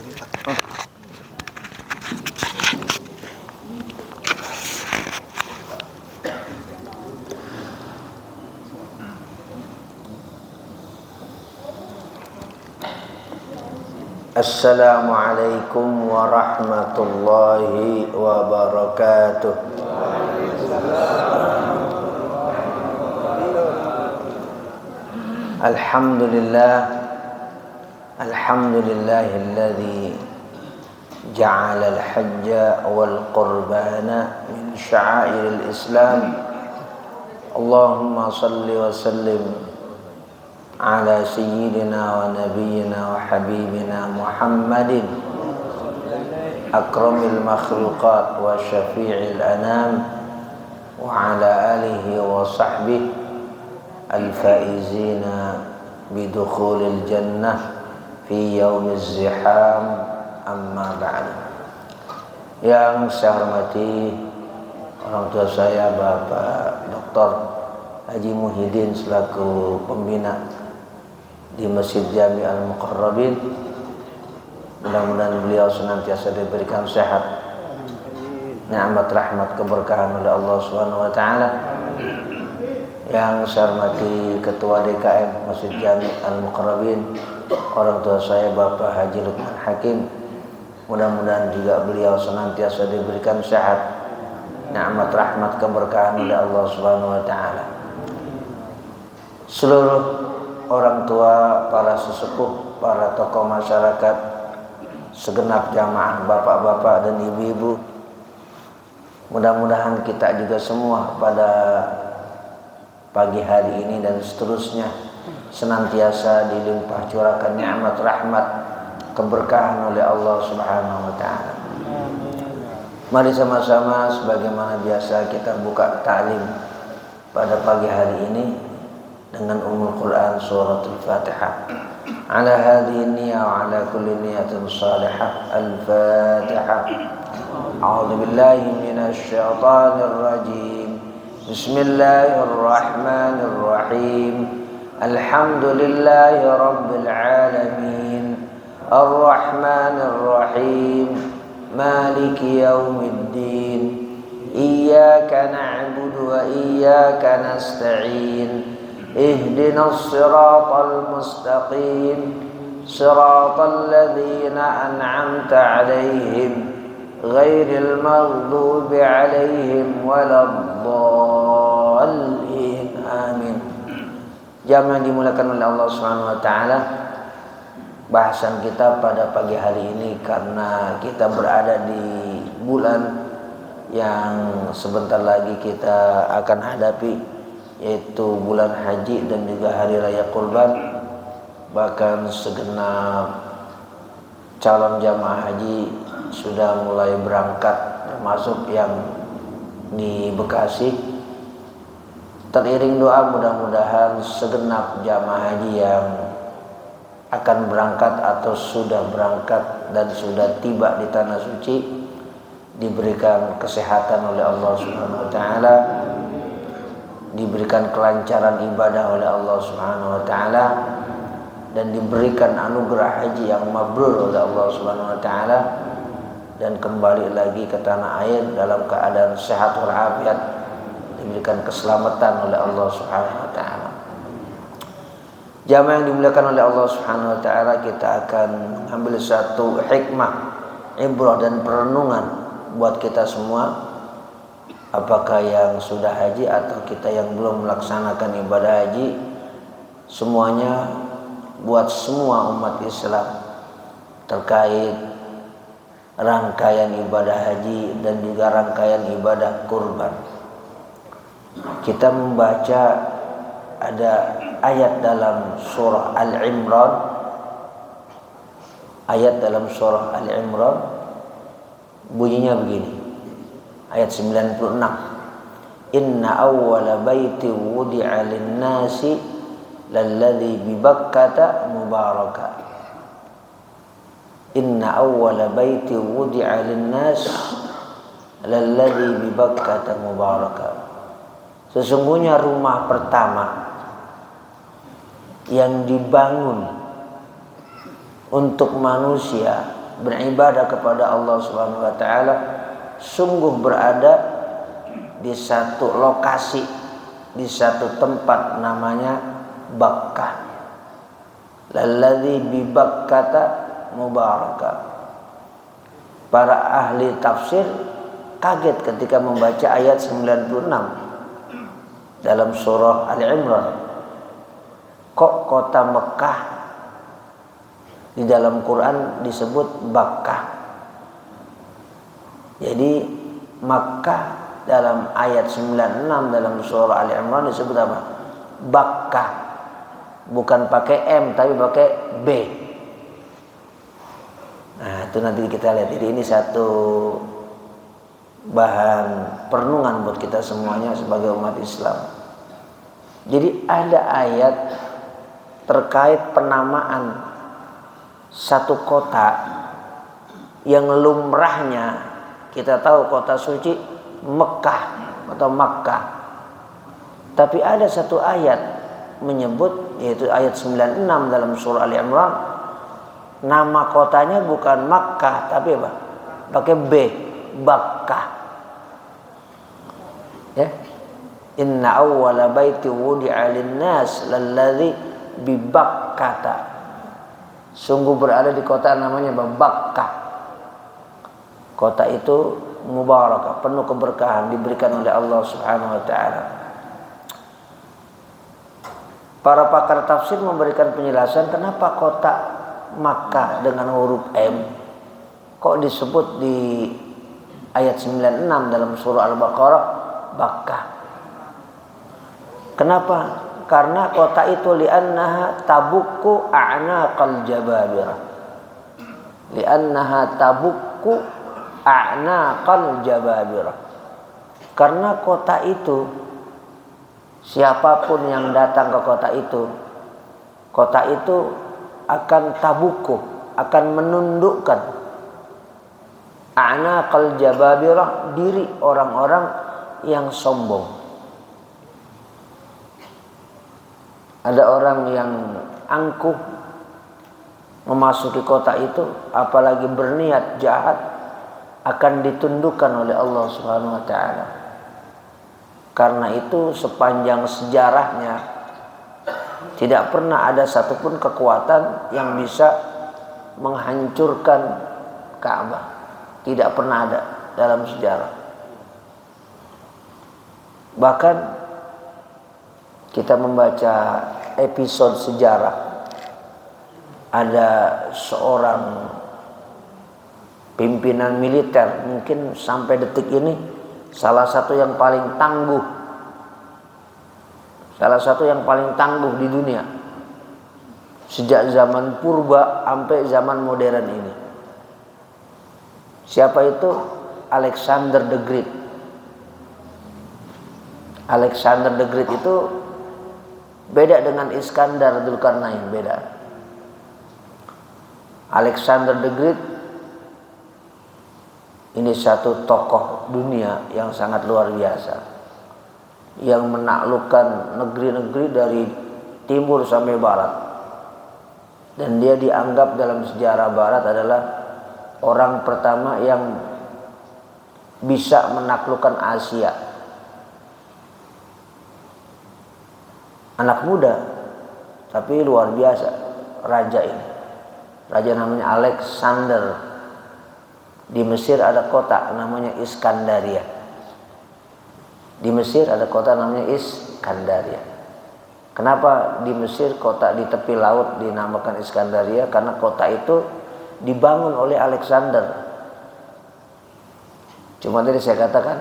Assalamualaikum warahmatullahi wabarakatuh. Alhamdulillahilladzi ja'ala al-hajja wal qurbana min sya'airil Islam. Allahumma salli wa sallim ala sayyidina wa nabiyyina wa habibina Muhammadin akramil makhluqat wa syafi'il anam wa ala alihi wa sahbihi al-faizina bidukhulil jannah fi yaumiz ziham, amma ba'd. Yang saya hormati orang tua saya, Bapak Dr. Haji Muhyiddin selaku pembina di Masjid Jami Al-Muqarrabin. Mudah-mudahan beliau senantiasa diberikan sehat, nikmat, rahmat, keberkahan oleh Allah Subhanahu wa taala. Yang saya hormati Ketua DKM Masjid Jami Al-Muqarrabin, orang tua saya Bapak Haji Lukman Hakim. Mudah-mudahan juga beliau senantiasa diberikan sehat, nikmat, rahmat, keberkahan oleh Allah Subhanahu wa taala. Seluruh orang tua, para sesepuh, para tokoh masyarakat, segenap jamaah bapak-bapak dan ibu-ibu, mudah-mudahan kita juga semua pada pagi hari ini dan seterusnya senantiasa dilimpah curahkan nikmat, rahmat, keberkahan oleh Allah Subhanahu wa taala. Mari sama-sama sebagaimana biasa kita buka ta'lim pada pagi hari ini dengan Ummul Quran suratul Fatihah. Ala hadhihi niyyah wa ala kulli niyatin salihah. Al-Fatihah. A'udzu billahi minasy syaithanir rajim. Bismillahirrahmanirrahim. Alhamdulillahi rabbil alamin. Ar-Rahmanir Rahim. Maliki yaumiddin. Iyyaka na'budu wa iyyaka nasta'in. اهدنا الصراط المستقيم صراط الذين أنعمت عليهم غير المغضوب عليهم ولا الضالين آمين. Jamaah dimulakan oleh Allah Subhanahu wa taala. Bahasan kita pada pagi hari ini karena kita berada di bulan yang sebentar lagi kita akan hadapi, yaitu bulan haji dan juga hari raya kurban. Bahkan segenap calon jamaah haji sudah mulai berangkat, termasuk yang di Bekasi. Teriring doa mudah-mudahan segenap jamaah haji yang akan berangkat atau sudah berangkat dan sudah tiba di tanah suci diberikan kesehatan oleh Allah Subhanahu wa taala, diberikan kelancaran ibadah oleh Allah Subhanahu wa taala, dan diberikan anugerah haji yang mabrur oleh Allah Subhanahu wa taala, dan kembali lagi ke tanah air dalam keadaan sehat walafiat, diberikan keselamatan oleh Allah Subhanahu wa taala. Jamaah yang dimuliakan oleh Allah Subhanahu wa taala, kita akan mengambil satu hikmah, ibrah dan perenungan buat kita semua. Apakah yang sudah haji atau kita yang belum melaksanakan ibadah haji, semuanya buat semua umat Islam terkait rangkaian ibadah haji dan juga rangkaian ibadah kurban. Kita membaca ada ayat dalam surah Al-Imran, bunyinya begini. Ayat 96. Inna awwala baiti wudi'a lin-nasi lalladzi bi Bakkata mubaraka. Inna awwala baiti wudi'a lin-nas lalladzi bi Bakkata mubaraka. Sesungguhnya rumah pertama yang dibangun untuk manusia beribadah kepada Allah Subhanahu wa taala sungguh berada di satu lokasi, di satu tempat namanya Bakkah. Lalladzi bi Bakkata mubaraka. Para ahli tafsir kaget ketika membaca ayat 96 dalam surah Al-Imran. Kok kota Mekah di dalam Quran disebut Bakkah? Jadi Makkah dalam ayat 96 dalam surah Al-Imran disebut apa? Bakkah. Bukan pakai M tapi pakai B. Nah, itu nanti kita lihat. Jadi ini satu bahan perenungan buat kita semuanya sebagai umat Islam. Jadi ada ayat terkait penamaan satu kota yang lumrahnya kita tahu kota suci Mekah atau Makkah. Tapi ada satu ayat menyebut, yaitu ayat 96 dalam surah Al-Imran, nama kotanya bukan Makkah tapi apa? Pakai B, Bakkah. Ya. Inna awwala baiti wudi'a lin-nas lalladzi bi Bakkata. Sungguh berada di kota namanya Bakkah. Kota itu mubarakah, penuh keberkahan, diberikan oleh Allah Subhanahu wa taala. Para pakar tafsir memberikan penjelasan kenapa kota Makkah dengan huruf M kok disebut di ayat 96 dalam surah Al-Baqarah Bakkah. Kenapa? Karena kota itu li'annaha tabukku a'naqal jababirah. Li'annaha tabukku a'naqal jababirah. Karena kota itu, siapapun yang datang ke kota itu akan tabuku, akan menundukkan a'naqal jababirah, diri orang-orang yang sombong. Ada orang yang angkuh memasuki kota itu, apalagi berniat jahat, akan ditundukkan oleh Allah Subhanahu wa taala. Karena itu sepanjang sejarahnya tidak pernah ada satupun kekuatan yang bisa menghancurkan Ka'bah. Tidak pernah ada dalam sejarah. Bahkan kita membaca episode sejarah, ada seorang pimpinan militer, mungkin sampai detik ini salah satu yang paling tangguh di dunia sejak zaman purba sampai zaman modern ini. Siapa itu? Alexander the Great. Alexander the Great itu beda dengan Iskandar Dzulkarnain, beda. Alexander the Great ini satu tokoh dunia yang sangat luar biasa, yang menaklukkan negeri-negeri dari timur sampai barat. Dan dia dianggap dalam sejarah barat adalah orang pertama yang bisa menaklukkan Asia. Anak muda tapi luar biasa raja ini. Raja namanya Alexander. Di Mesir ada kota namanya Iskandaria. Di Mesir ada kota namanya Iskandaria. Kenapa di Mesir kota di tepi laut dinamakan Iskandaria? Karena kota itu dibangun oleh Alexander. Cuma tadi saya katakan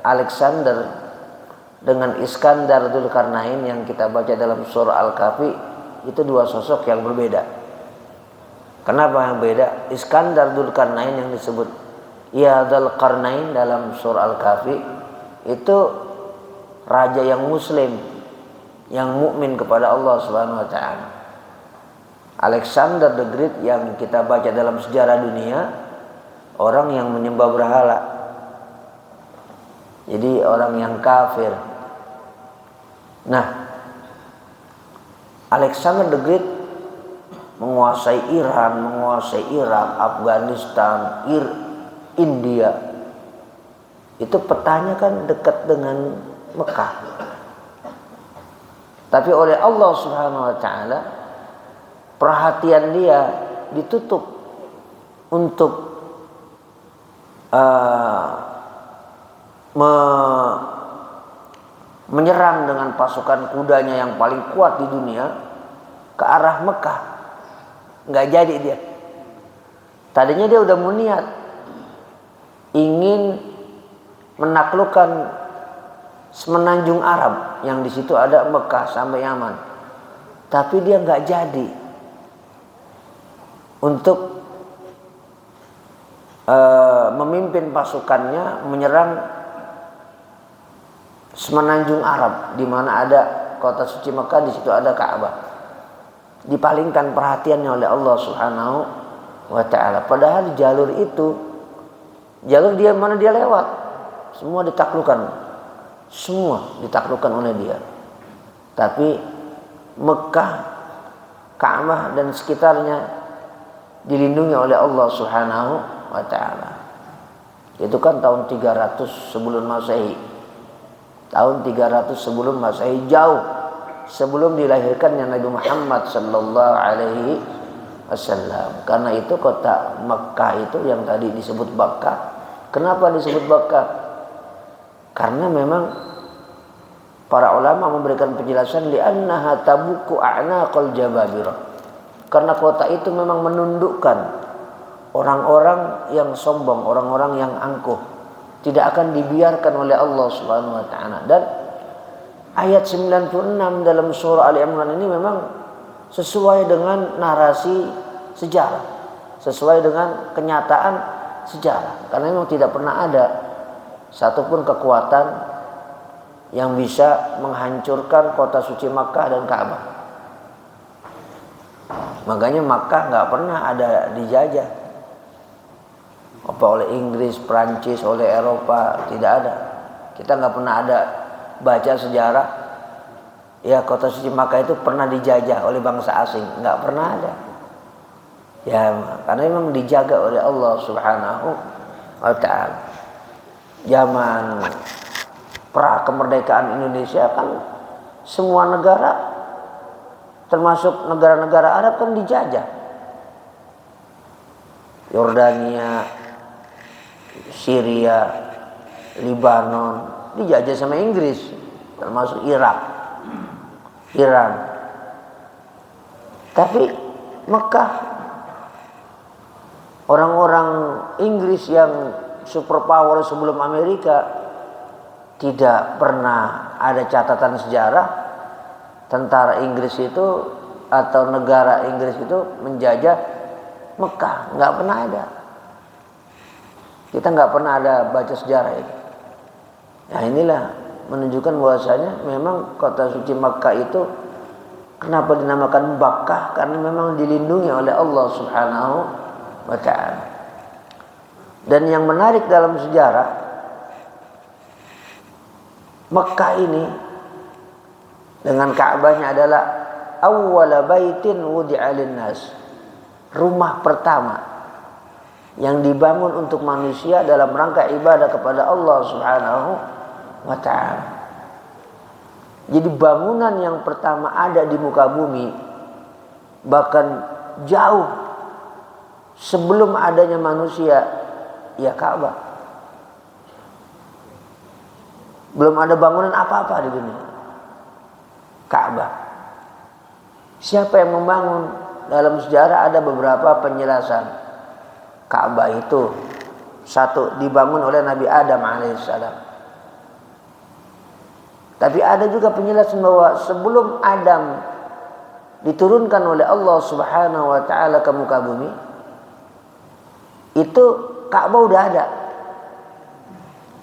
Alexander dengan Iskandar Dzulkarnain yang kita baca dalam surah Al-Kahfi itu dua sosok yang berbeda. Kenapa yang beda? Iskandar Dzulkarnain yang disebut Ya Dzulqarnain dalam surah Al-Kahfi itu raja yang muslim, yang mukmin kepada Allah Subhanahu wa taala. Alexander the Great yang kita baca dalam sejarah dunia, orang yang menyembah berhala. Jadi orang yang kafir. Nah, Alexander the Great menguasai Iran, menguasai Irak, Afghanistan, India. Itu petanya kan dekat dengan Mekah. Tapi oleh Allah Subhanahu wa taala perhatian dia ditutup untuk menyerang dengan pasukan kudanya yang paling kuat di dunia ke arah Mekah. Nggak jadi dia. Tadinya dia udah mau niat ingin menaklukkan semenanjung Arab yang di situ ada Mekah sampai Yaman. Tapi dia nggak jadi untuk memimpin pasukannya menyerang semenanjung Arab di mana ada kota suci Mekah, di situ ada Ka'bah. Dipalingkan perhatiannya oleh Allah Subhanahu wa taala. Padahal jalur itu, jalur dia mana dia lewat, semua ditaklukkan. Semua ditaklukkan oleh dia. Tapi Mekah, Ka'bah dan sekitarnya dilindungi oleh Allah Subhanahu wa taala. Itu kan tahun 300 sebelum Masehi. Tahun 300 sebelum Masehi, jauh sebelum dilahirkannya Nabi Muhammad sallallahu alaihi wasallam. Karena itu kota Mekah itu yang tadi disebut Bakkah. Kenapa disebut Bakkah? Karena memang para ulama memberikan penjelasan li'annaha tabuku a'naqal jababirah. Karena kota itu memang menundukkan orang-orang yang sombong, orang-orang yang angkuh, tidak akan dibiarkan oleh Allah Subhanahu wa taala. Dan ayat 96 dalam surah Ali Imran ini memang sesuai dengan narasi sejarah, sesuai dengan kenyataan sejarah. Karena memang tidak pernah ada satupun kekuatan yang bisa menghancurkan kota suci Makkah dan Ka'bah. Makanya Makkah nggak pernah ada dijajah apa oleh Inggris, Prancis, oleh Eropa, tidak ada. Kita nggak pernah ada baca sejarah ya kota suci Makkah itu pernah dijajah oleh bangsa asing, nggak pernah ada. Ya karena memang dijaga oleh Allah Subhanahu wa taala. Zaman pra kemerdekaan Indonesia kan semua negara termasuk negara-negara Arab kan dijajah. Yordania, Syria, Lebanon dijajah sama Inggris, termasuk Irak, Iran. Tapi Mekah, orang-orang Inggris yang superpower sebelum Amerika, tidak pernah ada catatan sejarah tentara Inggris itu atau negara Inggris itu menjajah Mekah, nggak pernah ada. Kita nggak pernah ada baca sejarah itu. Nah inilah menunjukkan bahwasanya memang kota suci Makkah itu kenapa dinamakan Bakkah, karena memang dilindungi oleh Allah Subhanahu wa taala. Dan yang menarik dalam sejarah Makkah ini dengan Ka'bahnya adalah awwala baitin wudi'a lin-nas. Rumah pertama yang dibangun untuk manusia dalam rangka ibadah kepada Allah Subhanahu wa taala. Jadi bangunan yang pertama ada di muka bumi, bahkan jauh sebelum adanya manusia, ya Ka'bah. Belum ada bangunan apa-apa di dunia. Ka'bah. Siapa yang membangun? Dalam sejarah ada beberapa penjelasan. Ka'bah itu satu dibangun oleh Nabi Adam alaihissalam. Tapi ada juga penjelasan bahwa sebelum Adam diturunkan oleh Allah Subhanahu wa taala ke muka bumi, itu Ka'bah udah ada.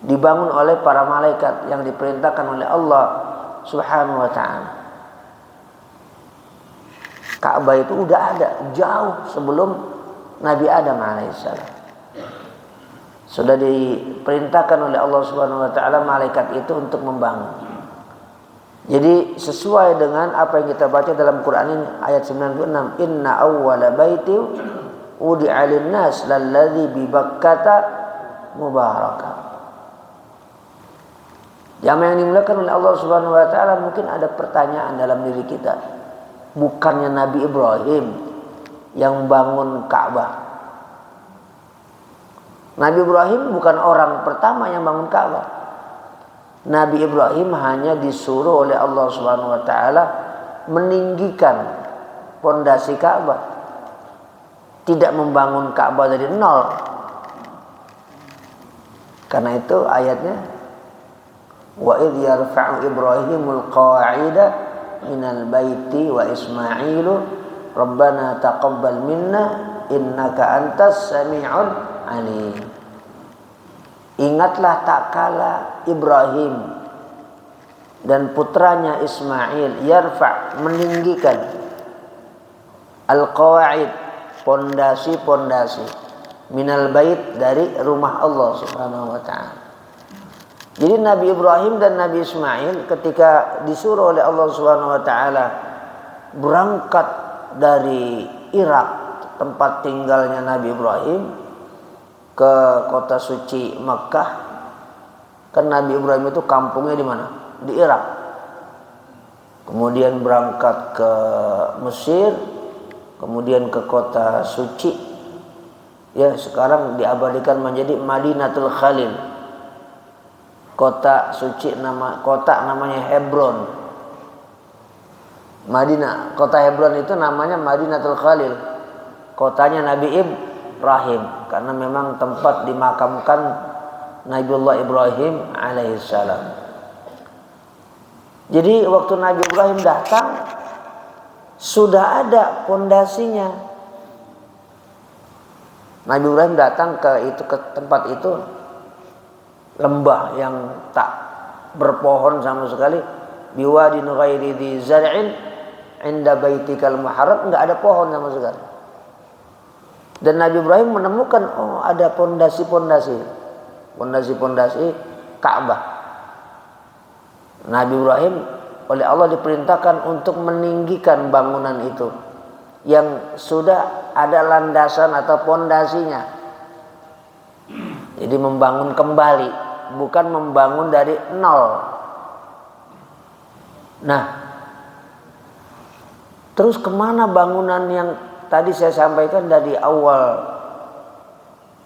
Dibangun oleh para malaikat yang diperintahkan oleh Allah Subhanahu wa taala. Ka'bah itu udah ada jauh sebelum Nabi Adam alaihissalam. Sudah diperintahkan oleh Allah Subhanahu wa taala malaikat itu untuk membangun. Jadi sesuai dengan apa yang kita baca dalam Quran ini ayat 96, inna awwala baiti wudi'a lin-nas lalladzi bi Bakkata mubaraka. Jamaah yang dimuliakan oleh Allah Subhanahu wa taala, mungkin ada pertanyaan dalam diri kita. Bukannya Nabi Ibrahim yang bangun Ka'bah? Nabi Ibrahim bukan orang pertama yang bangun Ka'bah. Nabi Ibrahim hanya disuruh oleh Allah Subhanahu wa taala meninggikan pondasi Ka'bah. Tidak membangun Ka'bah dari nol. Karena itu ayatnya wa idh yarfa'u Ibrahimul qawa'ida minal baiti wa Ismailu rabbana taqabbal minna innaka antas sami'ul alim. Ingatlah tak kala Ibrahim dan putranya Ismail yarfa' meninggikan al-qawa'id pondasi-pondasi minal bait dari rumah Allah Subhanahu wa taala. Jadi Nabi Ibrahim dan Nabi Ismail ketika disuruh oleh Allah Subhanahu wa taala berangkat dari Irak, tempat tinggalnya Nabi Ibrahim, ke kota suci Makkah. Kan Nabi Ibrahim itu kampungnya di mana? Di Irak. Kemudian berangkat ke Mesir, kemudian ke kota suci. Ya, sekarang diabadikan menjadi Madinatul Khalil. Kota suci namanya Hebron. Madinah, kota Hebron itu namanya Madinatul Khalil. Kotanya Nabi Ibrahim, karena memang tempat dimakamkan Nabiullah Ibrahim alaihissalam. Jadi waktu Nabi Ibrahim datang sudah ada pondasinya. Nabi Ibrahim datang ke tempat itu, lembah yang tak berpohon sama sekali, biwadin ghairi dzi zar'in inda baitikal muharram, enggak ada pohon sama sekali. Dan Nabi Ibrahim menemukan ada pondasi-pondasi Ka'bah. Nabi Ibrahim oleh Allah diperintahkan untuk meninggikan bangunan itu yang sudah ada landasan atau pondasinya. Jadi membangun kembali, bukan membangun dari nol. Nah, terus kemana bangunan yang tadi saya sampaikan dari awal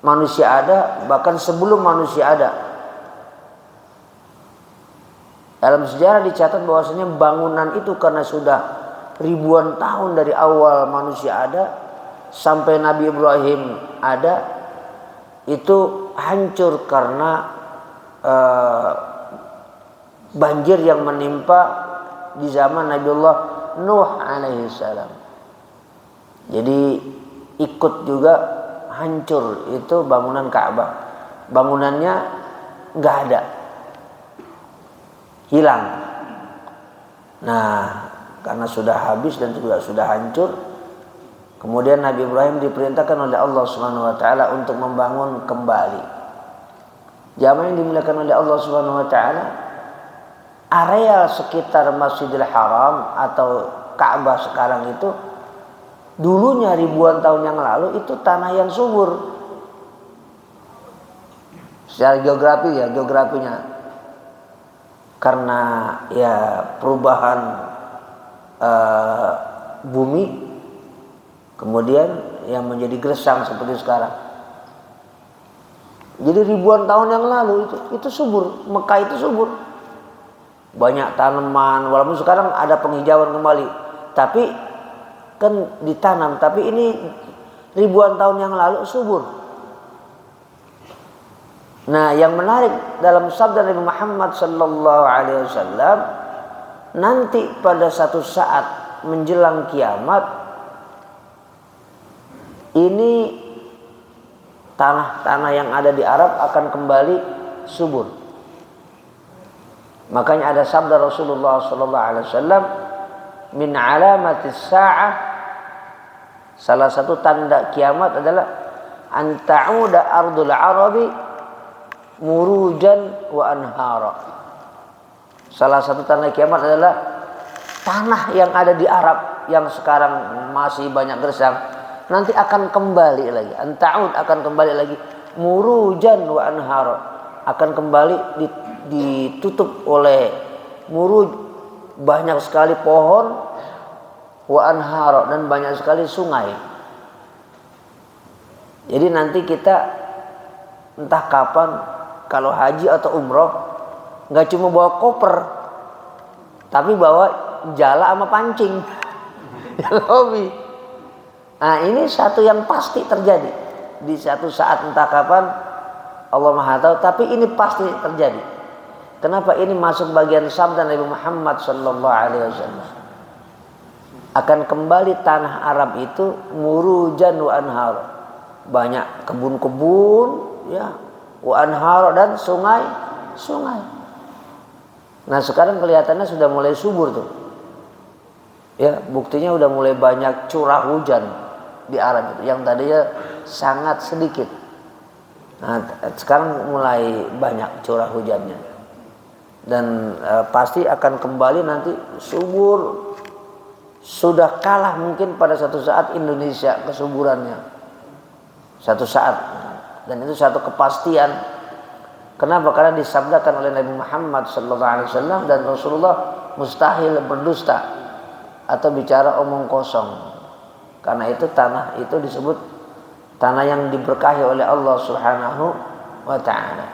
manusia ada, bahkan sebelum manusia ada? Dalam sejarah dicatat bahwasanya bangunan itu karena sudah ribuan tahun dari awal manusia ada sampai Nabi Ibrahim ada, itu hancur karena banjir yang menimpa di zaman Nabiullah Nuh alaihissalam. Jadi ikut juga hancur itu bangunan Ka'bah. Bangunannya nggak ada, hilang. Nah, karena sudah habis dan juga sudah hancur, kemudian Nabi Ibrahim diperintahkan oleh Allah Subhanahu wa taala untuk membangun kembali. Jamaah yang dimuliakan oleh Allah Subhanahu wa taala, areal sekitar Masjidil Haram atau Ka'bah sekarang itu dulunya ribuan tahun yang lalu itu tanah yang subur. Secara geografinya. Karena ya perubahan bumi, kemudian yang menjadi gersang seperti sekarang. Jadi ribuan tahun yang lalu itu subur, Mekah itu subur. Banyak tanaman, walaupun sekarang ada penghijauan kembali, tapi kan ditanam, tapi ini ribuan tahun yang lalu subur. Nah, yang menarik dalam sabda Nabi Muhammad sallallahu alaihi wasallam, nanti pada satu saat menjelang kiamat ini tanah-tanah yang ada di Arab akan kembali subur. Makanya ada sabda Rasulullah sallallahu alaihi wasallam, min alamatis sa'ah, salah satu tanda kiamat adalah an ta'uda ardul arabi murujan wa anhara. Salah satu tanda kiamat adalah tanah yang ada di Arab yang sekarang masih banyak gersang nanti akan kembali lagi. Anta'ud akan kembali lagi. Murujan wa anhar, akan kembali ditutup oleh muruj, banyak sekali pohon, wa anhar, dan banyak sekali sungai. Jadi nanti kita entah kapan kalau haji atau umroh nggak cuma bawa koper, tapi bawa jala sama pancing. Hobi. Nah, ini satu yang pasti terjadi di satu saat, entah kapan, Allah Maha tahu, tapi ini pasti terjadi. Kenapa ini masuk bagian sabda Nabi Muhammad sallallahu alaihi wasallam? Akan kembali tanah Arab itu murujan wa anhar. Banyak kebun-kebun, ya, wa anhar, dan sungai. Nah, sekarang kelihatannya sudah mulai subur tuh. Ya, buktinya udah mulai banyak curah hujan di Arab itu yang tadinya sangat sedikit. Nah, sekarang mulai banyak curah hujannya. Dan pasti akan kembali nanti subur. Sudah kalah mungkin pada satu saat Indonesia kesuburannya. Satu saat. Dan itu satu kepastian. Kenapa? Karena disabdakan oleh Nabi Muhammad SAW, dan Rasulullah mustahil berdusta atau bicara omong kosong. Karena itu tanah itu disebut tanah yang diberkahi oleh Allah Subhanahu wa ta'ala.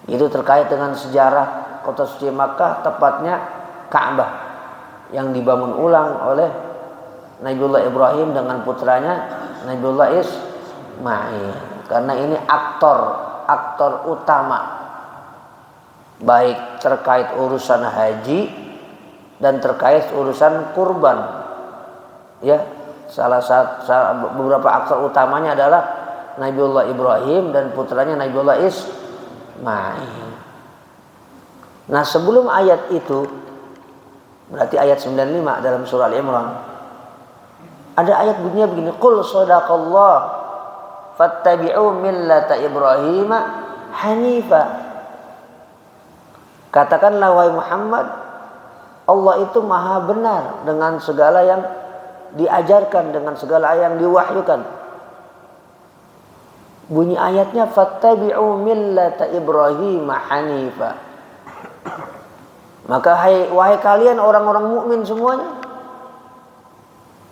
Itu terkait dengan sejarah kota suci Makkah, tepatnya Ka'bah yang dibangun ulang oleh Nabiullah Ibrahim dengan putranya Nabiullah Ismail. Karena ini aktor utama baik terkait urusan haji dan terkait urusan kurban. Ya, salah satu beberapa aktor utamanya adalah Nabiullah Ibrahim dan putranya Nabiullah Ismail. Nah, sebelum ayat itu, berarti ayat 95 dalam surah Al-Imran, ada ayat bunyinya begini, qul sadaqallah fattabi'u millata Ibrahim hanifa. Katakanlah wahai Muhammad, Allah itu maha benar dengan segala yang diajarkan, dengan segala yang diwahyukan. Bunyi ayatnya fattabi'u millata Ibrahim hanifa. Maka wahai kalian orang-orang mukmin semuanya,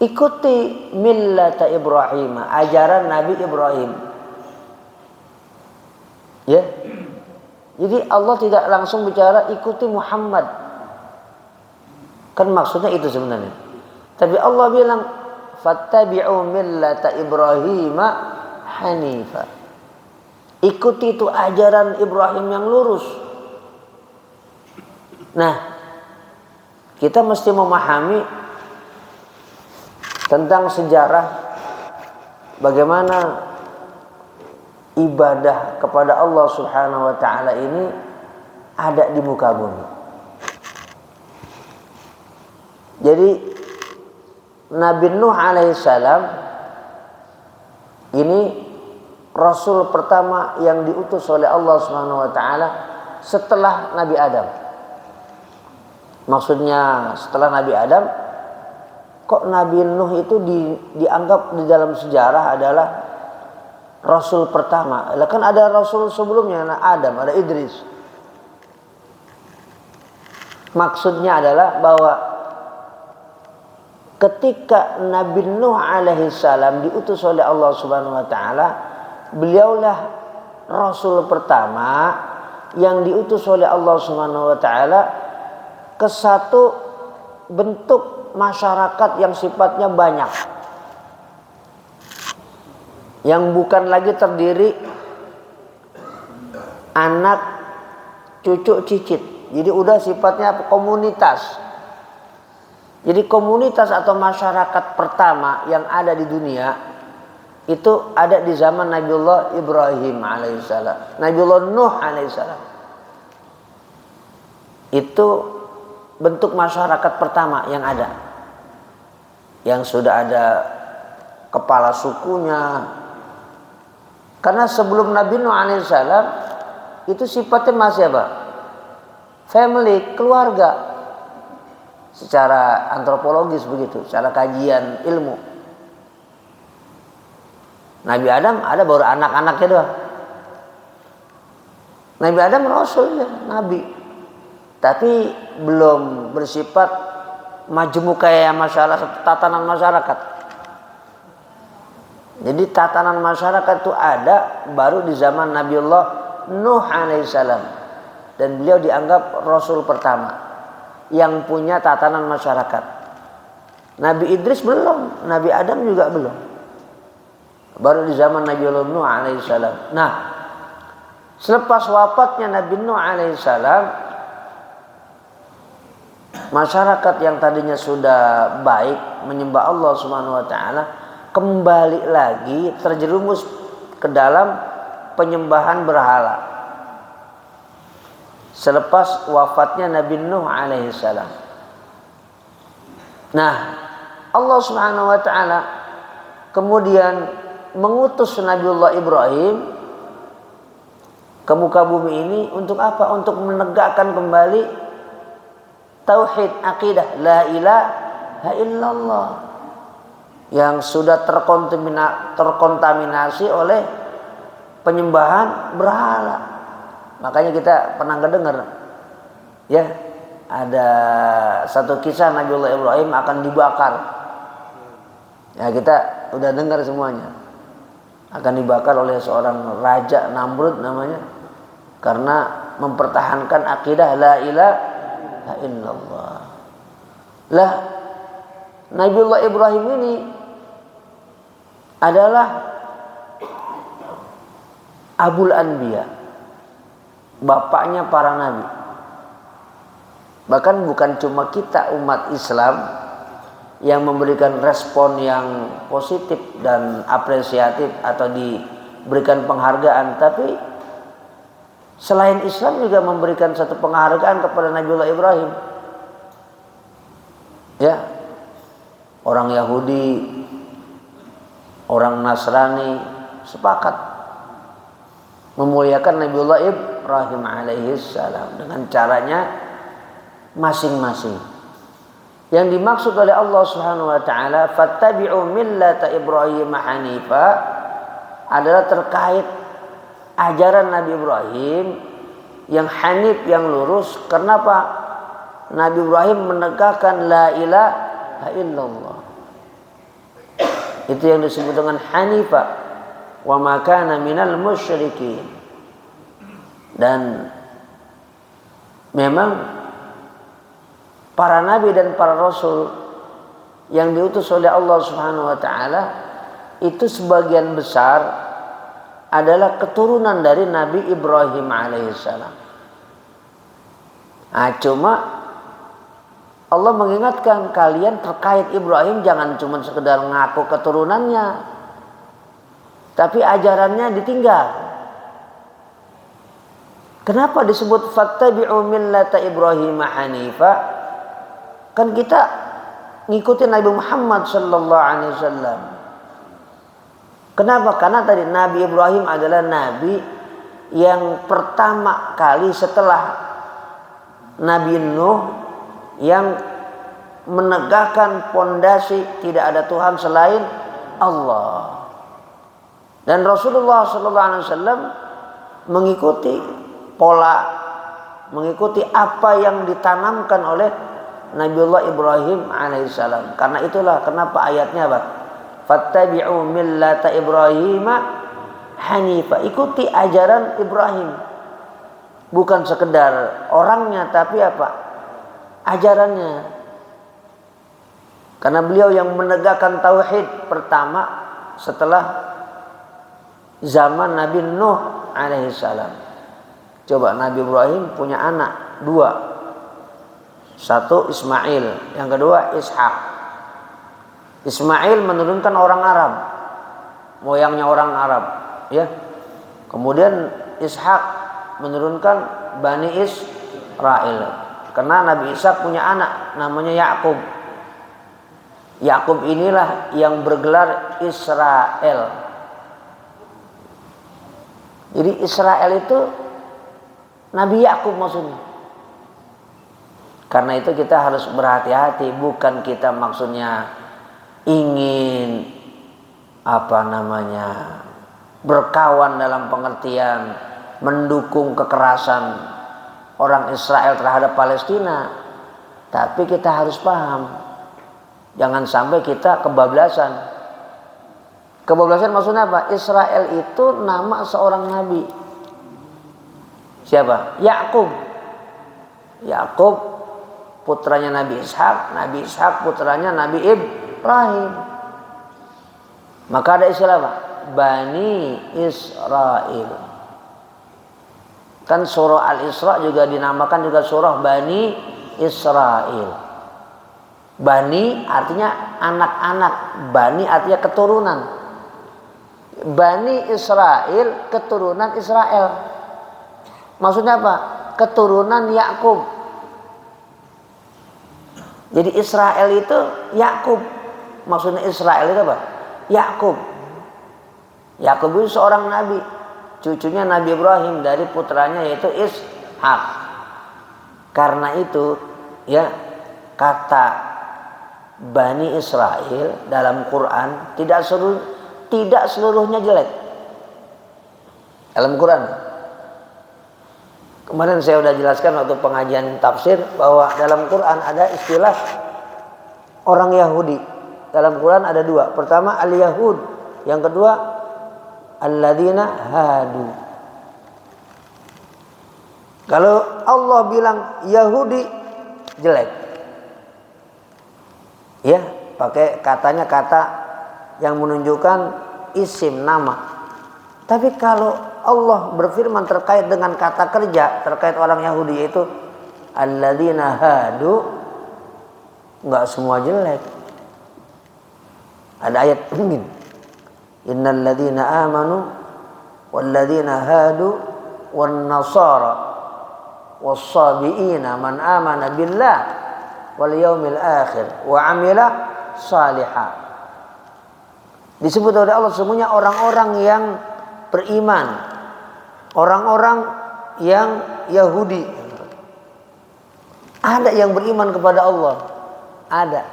ikuti millata Ibrahim, ajaran Nabi Ibrahim. Ya. Jadi Allah tidak langsung bicara ikuti Muhammad. Kan maksudnya itu sebenarnya. Tapi Allah bilang fattabi'u millata Ibrahim hanifa. Ikuti itu ajaran Ibrahim yang lurus. Nah, kita mesti memahami tentang sejarah bagaimana ibadah kepada Allah Subhanahu wa ta'ala ini ada di muka bumi. Jadi Nabi Nuh alaihissalam ini Rasul pertama yang diutus oleh Allah Subhanahu wa ta'ala setelah Nabi Adam. Maksudnya setelah Nabi Adam, kok Nabi Nuh itu dianggap di dalam sejarah adalah Rasul pertama. Kan ada Rasul sebelumnya, Adam, ada Idris. Maksudnya adalah bahwa ketika Nabi Nuh alaihissalam diutus oleh Allah Subhanahu wa ta'ala, beliaulah Rasul pertama yang diutus oleh Allah Subhanahu wa ta'ala ke satu bentuk masyarakat yang sifatnya banyak, yang bukan lagi terdiri anak, cucu, cicit. Jadi udah sifatnya komunitas. Jadi komunitas atau masyarakat pertama yang ada di dunia itu ada di zaman Nabiullah Ibrahim alaihissalam, Nabiullah Nuh alaihissalam. Itu bentuk masyarakat pertama yang ada, yang sudah ada kepala sukunya. Karena sebelum Nabi Nuh alaihissalam itu sifatnya masih apa? family, keluarga. Secara antropologis begitu, secara kajian ilmu. Nabi Adam ada baru anak-anaknya doang. Nabi Adam rasul ya, nabi. Tapi belum bersifat majemuk kayak masyarakat, tatanan masyarakat. Jadi tatanan masyarakat itu ada baru di zaman Nabiullah Nuh alaihissalam. Dan beliau dianggap rasul pertama yang punya tatanan masyarakat. Nabi Idris belum, Nabi Adam juga belum. Baru di zaman Nabiullah Nuh alaihissalam. Nah, selepas wafatnya Nabi Nuh alaihissalam, masyarakat yang tadinya sudah baik menyembah Allah Subhanahu wa taala kembali lagi terjerumus ke dalam penyembahan berhala. Selepas wafatnya Nabi Nuh alaihissalam. Nah, Allah Subhanahu wa taala kemudian mengutus Nabiullah Ibrahim ke muka bumi ini untuk apa? Untuk menegakkan kembali tauhid, akidah la ilaha illallah yang sudah terkontaminasi oleh penyembahan berhala. Makanya kita pernah dengar ya, ada satu kisah Nabiullah Ibrahim akan dibakar. Ya, kita udah dengar semuanya. Akan dibakar oleh seorang raja Namrud namanya, karena mempertahankan akidah la ilaha illallah. Lah, Nabiullah Ibrahim ini adalah Abul Anbiya, bapaknya para nabi. Bahkan bukan cuma kita umat Islam yang memberikan respon yang positif dan apresiatif atau diberikan penghargaan, tapi selain Islam juga memberikan satu penghargaan kepada Nabiullah Ibrahim. Ya, orang Yahudi, orang Nasrani sepakat memuliakan Nabiullah Ibrahim alaihissalam dengan caranya masing-masing. Yang dimaksud oleh Allah Subhanahu wa taala fattabi'u millata Ibrahim hanifa adalah terkait ajaran Nabi Ibrahim yang hanif, yang lurus. Kenapa? Nabi Ibrahim menegakkan la ilaha illallah. Itu yang disebut dengan hanifa. Wa ma kana minal musyrikin. Dan memang para nabi dan para rasul yang diutus oleh Allah Subhanahu wa taala itu sebagian besar adalah keturunan dari Nabi Ibrahim alaihissalam. Nah, cuma Allah mengingatkan kalian terkait Ibrahim jangan cuma sekedar ngaku keturunannya, tapi ajarannya ditinggal. Kenapa disebut fattabi'u millata Ibrahim hanifa? Kan kita ngikutin Nabi Muhammad sallallahu alaihi wasallam. Kenapa? Karena tadi Nabi Ibrahim adalah nabi yang pertama kali setelah Nabi Nuh yang menegakkan pondasi tidak ada Tuhan selain Allah. Dan Rasulullah sallallahu alaihi wasallam mengikuti pola, mengikuti apa yang ditanamkan oleh Nabiullah Ibrahim alaihissalam. Karena itulah kenapa ayatnya apa? Fattabi'u millata Ibrahim hanifa. Ikuti ajaran Ibrahim. Bukan sekedar orangnya, tapi apa? Ajarannya. Karena beliau yang menegakkan tauhid pertama setelah zaman Nabi Nuh alaihissalam. Coba Nabi Ibrahim punya anak 2. Satu Ismail, yang kedua Ishak. Ismail menurunkan orang Arab, moyangnya orang Arab, ya. Kemudian Ishak menurunkan Bani Israel. Karena Nabi Ishak punya anak namanya Yakub. Yakub inilah yang bergelar Israel. Jadi Israel itu Nabi Yakub maksudnya. Karena itu kita harus berhati-hati, bukan kita maksudnya ingin berkawan dalam pengertian mendukung kekerasan orang Israel terhadap Palestina. Tapi kita harus paham, jangan sampai kita kebablasan. Kebablasan maksudnya apa? Israel itu nama seorang nabi. Siapa? Yakub. Yakub putranya Nabi Ishak putranya Nabi Ibrahim. Maka ada istilah apa? Bani Israel. Kan surah Al-Isra juga dinamakan juga surah Bani Israel. Bani artinya anak-anak, Bani artinya keturunan. Bani Israel keturunan Israel. Maksudnya apa? Keturunan Yakub. Jadi Israel itu Yakub. Maksudnya Israel itu apa? Yakub. Yakub itu seorang nabi, cucunya Nabi Ibrahim dari putranya yaitu Ishak. Karena itu ya, kata Bani Israel dalam Quran tidak seluruhnya jelek. Dalam Quran. Kemarin saya sudah jelaskan waktu pengajian tafsir bahwa dalam Quran ada istilah orang Yahudi. Dalam Quran ada dua. Pertama al-Yahud, yang kedua alladzina hadu. Kalau Allah bilang Yahudi jelek, ya pakai katanya kata yang menunjukkan isim nama. Tapi kalau Allah berfirman terkait dengan kata kerja terkait orang Yahudi yaitu alladzina hadu, enggak semua jelek. Ada ayat ini, innal ladzina amanu wal ladzina hadu wan nasara was sabiina man amana billah wal yaumil akhir wa amila salihah. Disebut oleh Allah semuanya orang-orang yang beriman, orang-orang yang Yahudi. Ada yang beriman kepada Allah, ada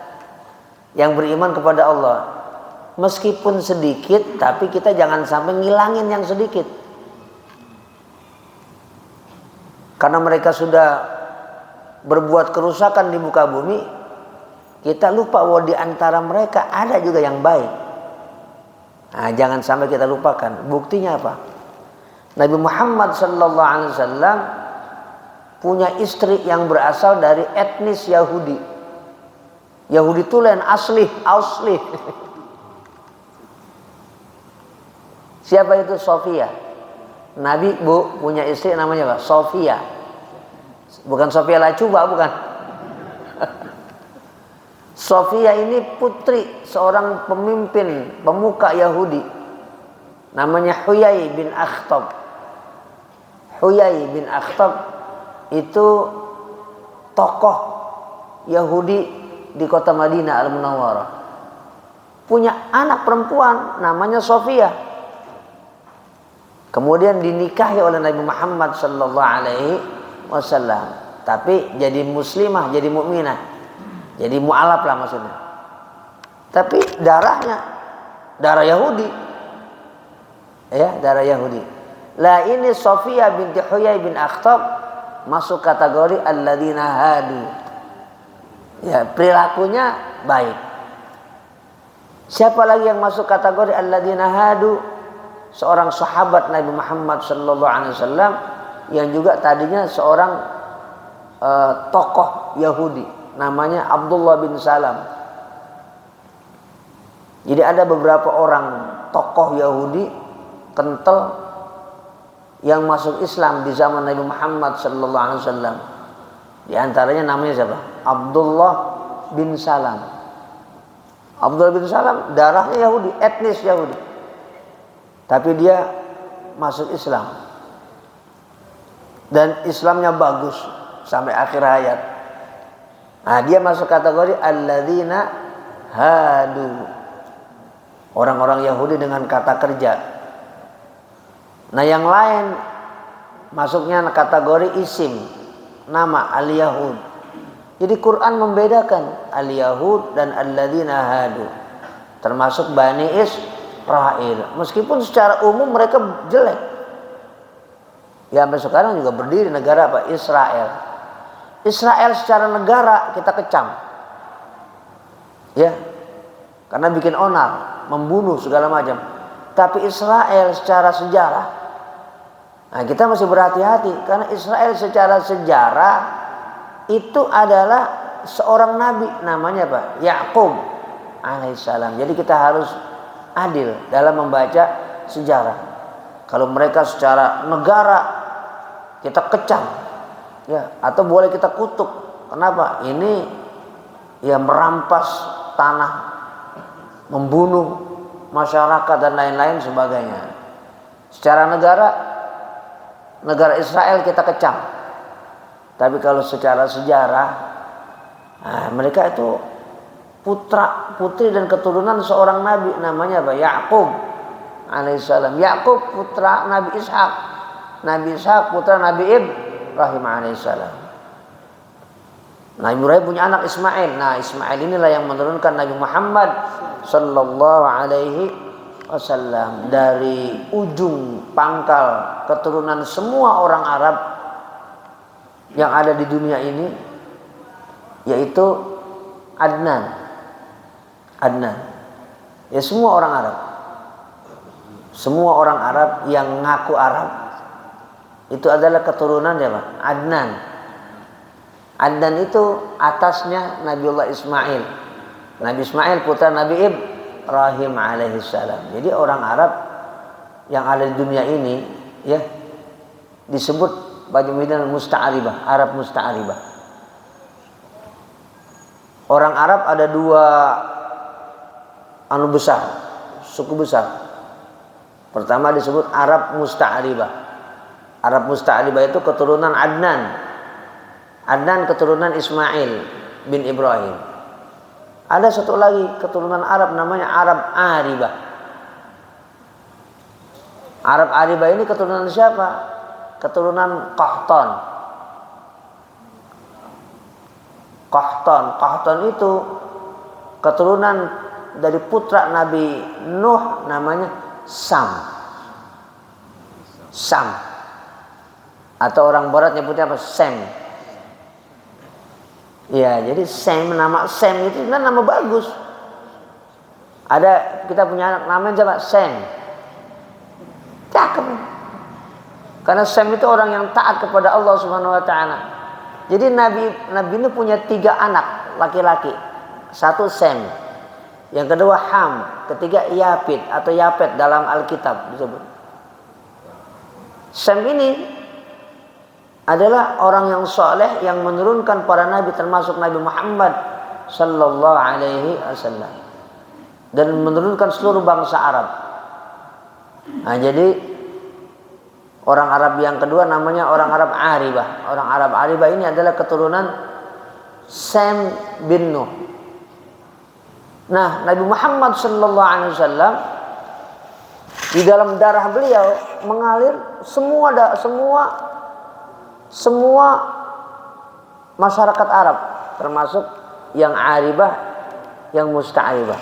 yang beriman kepada Allah. Meskipun sedikit, tapi kita jangan sampai ngilangin yang sedikit. Karena mereka sudah berbuat kerusakan di muka bumi, kita lupa bahwa di antara mereka ada juga yang baik. Nah, jangan sampai kita lupakan. Buktinya apa? Nabi Muhammad SAW punya istri yang berasal dari etnis Yahudi. Yahudi tulen asli. Siapa itu? Sofia. Nabi punya istri namanya apa? Sofia. Bukan Sofia Lacuba, bukan. Sofia ini putri seorang pemimpin pemuka Yahudi. Namanya Huyai bin Akhtab. Huyai bin Akhtab itu tokoh Yahudi di kota Madinah Al-Munawwarah. Punya anak perempuan namanya Sofia. Kemudian dinikahi oleh Nabi Muhammad SAW. Tapi jadi muslimah, jadi mukminah, jadi mu'alaf lah maksudnya. Tapi darahnya darah Yahudi, ya darah Yahudi. Lah ini Sofia binti Huyai bin Akhtab masuk kategori alladzina hadu. Ya perilakunya baik. Siapa lagi yang masuk kategori alladzina hadu? Seorang sahabat Nabi Muhammad SAW yang juga tadinya seorang tokoh Yahudi, namanya Abdullah bin Salam. Jadi ada beberapa orang tokoh Yahudi kental yang masuk Islam di zaman Nabi Muhammad SAW. Di antaranya namanya siapa? Abdullah bin Salam. Abdullah bin Salam darahnya Yahudi, etnis Yahudi. Tapi dia masuk Islam. Dan Islamnya bagus sampai akhir hayat. Nah, dia masuk kategori alladzina hadu. Orang-orang Yahudi dengan kata kerja. Nah, yang lain masuknya kategori isim, nama al-Yahud. Jadi Quran membedakan al-Yahud dan alladzina hadu, termasuk Bani Israel. Meskipun secara umum mereka jelek. Ya sampai sekarang juga berdiri negara apa? Israel. Israel secara negara kita kecam. Ya. Karena bikin onar, membunuh segala macam. Tapi Israel secara sejarah, nah kita masih berhati-hati karena Israel secara sejarah itu adalah seorang nabi, namanya apa? Yakub alaihissalam. Jadi kita harus adil dalam membaca sejarah. Kalau mereka secara negara kita kecam, ya, atau boleh kita kutuk. Kenapa? Ini ya merampas tanah, membunuh masyarakat dan lain-lain sebagainya. Secara negara Israel kita kecam. Tapi kalau secara sejarah, nah, mereka itu putra, putri dan keturunan seorang nabi, namanya apa? Yakub alaihissalam. Yakub putra Nabi Ishak. Nabi Ishak putra Nabi Ibrahim alaihissalam. Nabi Ibrahim punya anak Ismail. Nah, Ismail inilah yang menurunkan Nabi Muhammad sallallahu alaihi wasallam dari ujung pangkal keturunan semua orang Arab yang ada di dunia ini, yaitu Adnan. Ya, semua orang Arab. Semua orang Arab yang ngaku Arab itu adalah keturunan siapa? Adnan. Adnan itu atasnya Nabiullah Ismail. Nabi Ismail putra Nabi Ibrahim alaihissalam. Jadi orang Arab yang ada di dunia ini, ya, disebut Bajamidan Musta'aribah, Arab Musta'aribah. Orang Arab ada dua besar, suku besar. Pertama disebut Arab Musta'aribah. Arab Musta'aribah itu keturunan Adnan. Adnan keturunan Ismail bin Ibrahim. Ada satu lagi keturunan Arab namanya Arab Aribah. Arab Aribah ini keturunan siapa? Keturunan Qahtan. Qahtan itu keturunan dari putra Nabi Nuh, namanya Sam. Atau orang barat nyebutnya apa? Sem. Ya, jadi Sem, nama Sem itu nama bagus. Ada, kita punya anak namanya siapa? Sem. Cakep. Karena Sem itu orang yang taat kepada Allah Subhanahu wa taala. Jadi Nabi ini punya 3 anak laki-laki. Satu Sem, yang kedua Ham, ketiga Yapit atau Yapet dalam Alkitab disebut. Sem ini adalah orang yang soleh yang menurunkan para nabi, termasuk Nabi Muhammad sallallahu alaihi wasallam, dan menurunkan seluruh bangsa Arab. Nah, jadi orang Arab yang kedua namanya orang Arab Aribah. Orang Arab Aribah ini adalah keturunan Sem bin Nuh. Nah, Nabi Muhammad sallallahu alaihi wasallam di dalam darah beliau mengalir semua masyarakat Arab, termasuk yang Aribah, yang Musta'aribah.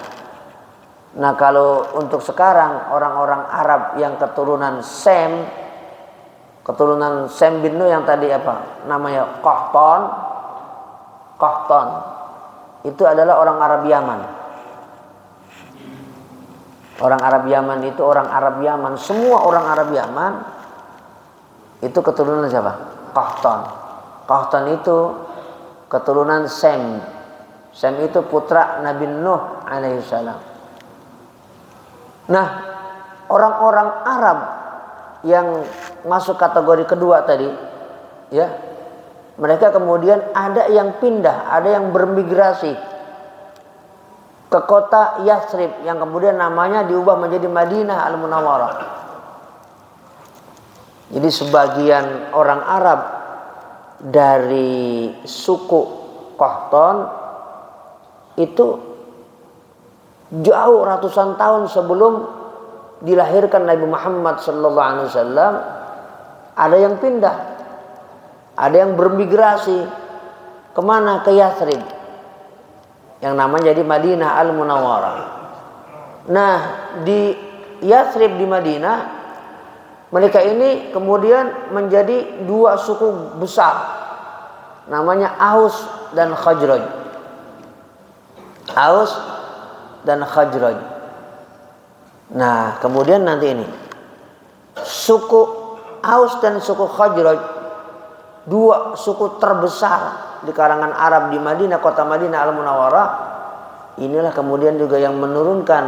Nah, kalau untuk sekarang orang-orang Arab yang keturunan Sem bin Nuh yang tadi apa? Namanya Qahtan. Itu adalah orang Arab Yaman. Orang Arab Yaman itu orang Arab Yaman. Semua orang Arab Yaman itu keturunan siapa? Qahtan itu keturunan Sem. Sem itu putra Nabi Nuh alaihissalam. Nah, orang-orang Arab yang masuk kategori kedua tadi, ya, mereka kemudian ada yang pindah, ada yang bermigrasi ke kota Yathrib yang kemudian namanya diubah menjadi Madinah Al-Munawwarah. Jadi sebagian orang Arab dari suku Qahtan itu jauh ratusan tahun sebelum dilahirkan Nabi Muhammad sallallahu alaihi wasallam ada yang pindah, ada yang bermigrasi Kemana? Ke Yathrib, yang namanya jadi Madinah Al-Munawwarah. Nah, di Yathrib di Madinah, mereka ini kemudian menjadi dua suku besar, namanya Aus dan Khazraj. Aus dan Khazraj. Nah, kemudian nanti ini suku Aus dan suku Khazraj, dua suku terbesar di kalangan Arab di Madinah, kota Madinah Al-Munawwarah. Inilah kemudian juga yang menurunkan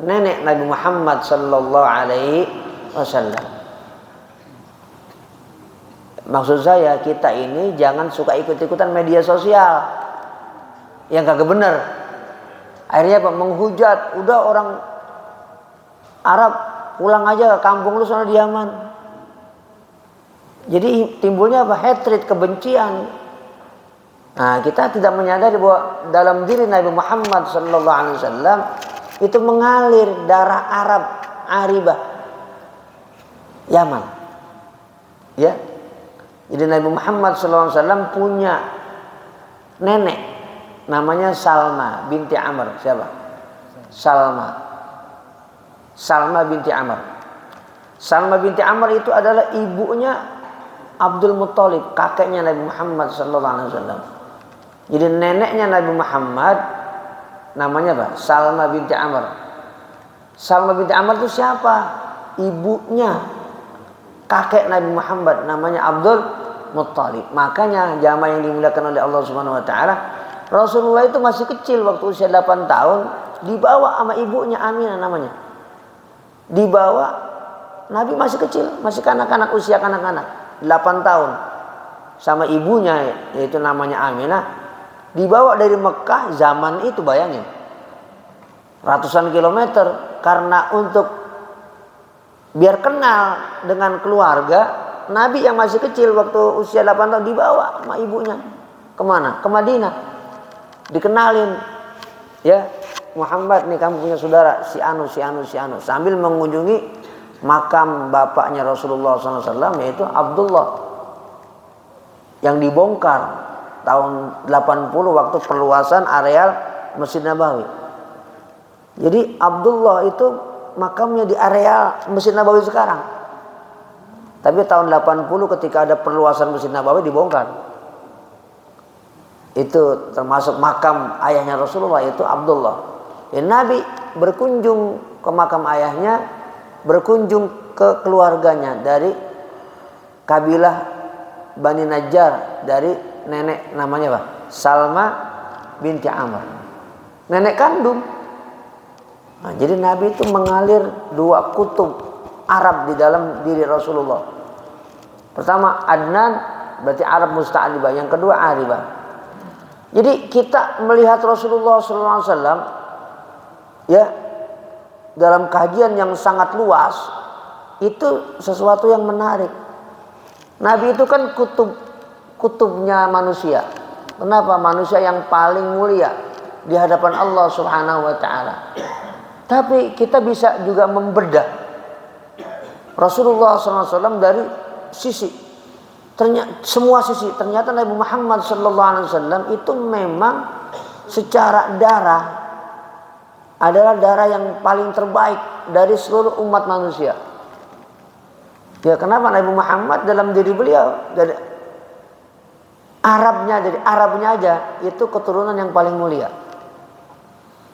nenek Nabi Muhammad sallallahu alaihi wasallam. Maksud saya, kita ini jangan suka ikut-ikutan media sosial yang kagak bener. Akhirnya apa? Menghujat. Udah orang Arab pulang aja ke kampung lu sana di Yaman. Jadi timbulnya apa? Hatred, kebencian. Nah, kita tidak menyadari bahwa dalam diri Nabi Muhammad sallallahu alaihi wasallam itu mengalir darah Arab Aribah Yaman. Ya. Jadi Nabi Muhammad sallallahu alaihi wasallam punya nenek namanya Salma binti Amr. Siapa? Salma binti Amr. Salma binti Amr itu adalah ibunya Abdul Muttalib, kakeknya Nabi Muhammad sallallahu alaihi wasallam. Jadi neneknya Nabi Muhammad namanya apa? Salma binti Amr. Salma binti Amr itu siapa? Ibunya kakek Nabi Muhammad, namanya Abdul Muttalib. Makanya jamaah yang dimuliakan oleh Allah Subhanahu wa taala, Rasulullah itu masih kecil waktu usia 8 tahun, dibawa sama ibunya Aminah namanya. Dibawa, Nabi masih kecil, masih kanak-kanak, usia kanak-kanak, 8 tahun. Sama ibunya, yaitu namanya Aminah. Dibawa dari Mekah zaman itu, bayangin, ratusan kilometer, karena untuk biar kenal dengan keluarga. Nabi yang masih kecil waktu usia 8 tahun dibawa sama ibunya kemana? Ke Madinah. Dikenalin, ya Muhammad nih, kamu punya saudara si anu. Sambil mengunjungi makam bapaknya Rasulullah SAW, yaitu Abdullah, yang dibongkar tahun 80 waktu perluasan areal Masjid Nabawi. Jadi Abdullah itu makamnya di areal Masjid Nabawi sekarang. Tapi tahun 80 ketika ada perluasan Masjid Nabawi dibongkar. Itu termasuk makam ayahnya Rasulullah, itu Abdullah. Ya, Nabi berkunjung ke makam ayahnya, berkunjung ke keluarganya dari kabilah Bani Najjar, dari nenek namanya apa? Salma binti Amr, nenek kandung. Nah, jadi Nabi itu mengalir dua kutub Arab di dalam diri Rasulullah. Pertama Adnan, berarti Arab musta'alibah. Yang kedua Aribah. Jadi kita melihat Rasulullah SAW ya dalam kajian yang sangat luas, itu sesuatu yang menarik. Nabi itu kan kutubnya manusia. Kenapa? Manusia yang paling mulia di hadapan Allah Subhanahu wa taala. Tapi kita bisa juga membedah Rasulullah SAW dari semua sisi. Ternyata Nabi Muhammad SAW itu memang secara darah adalah darah yang paling terbaik dari seluruh umat manusia. Ya, kenapa? Nabi Muhammad dalam diri beliau dari Arabnya aja itu keturunan yang paling mulia.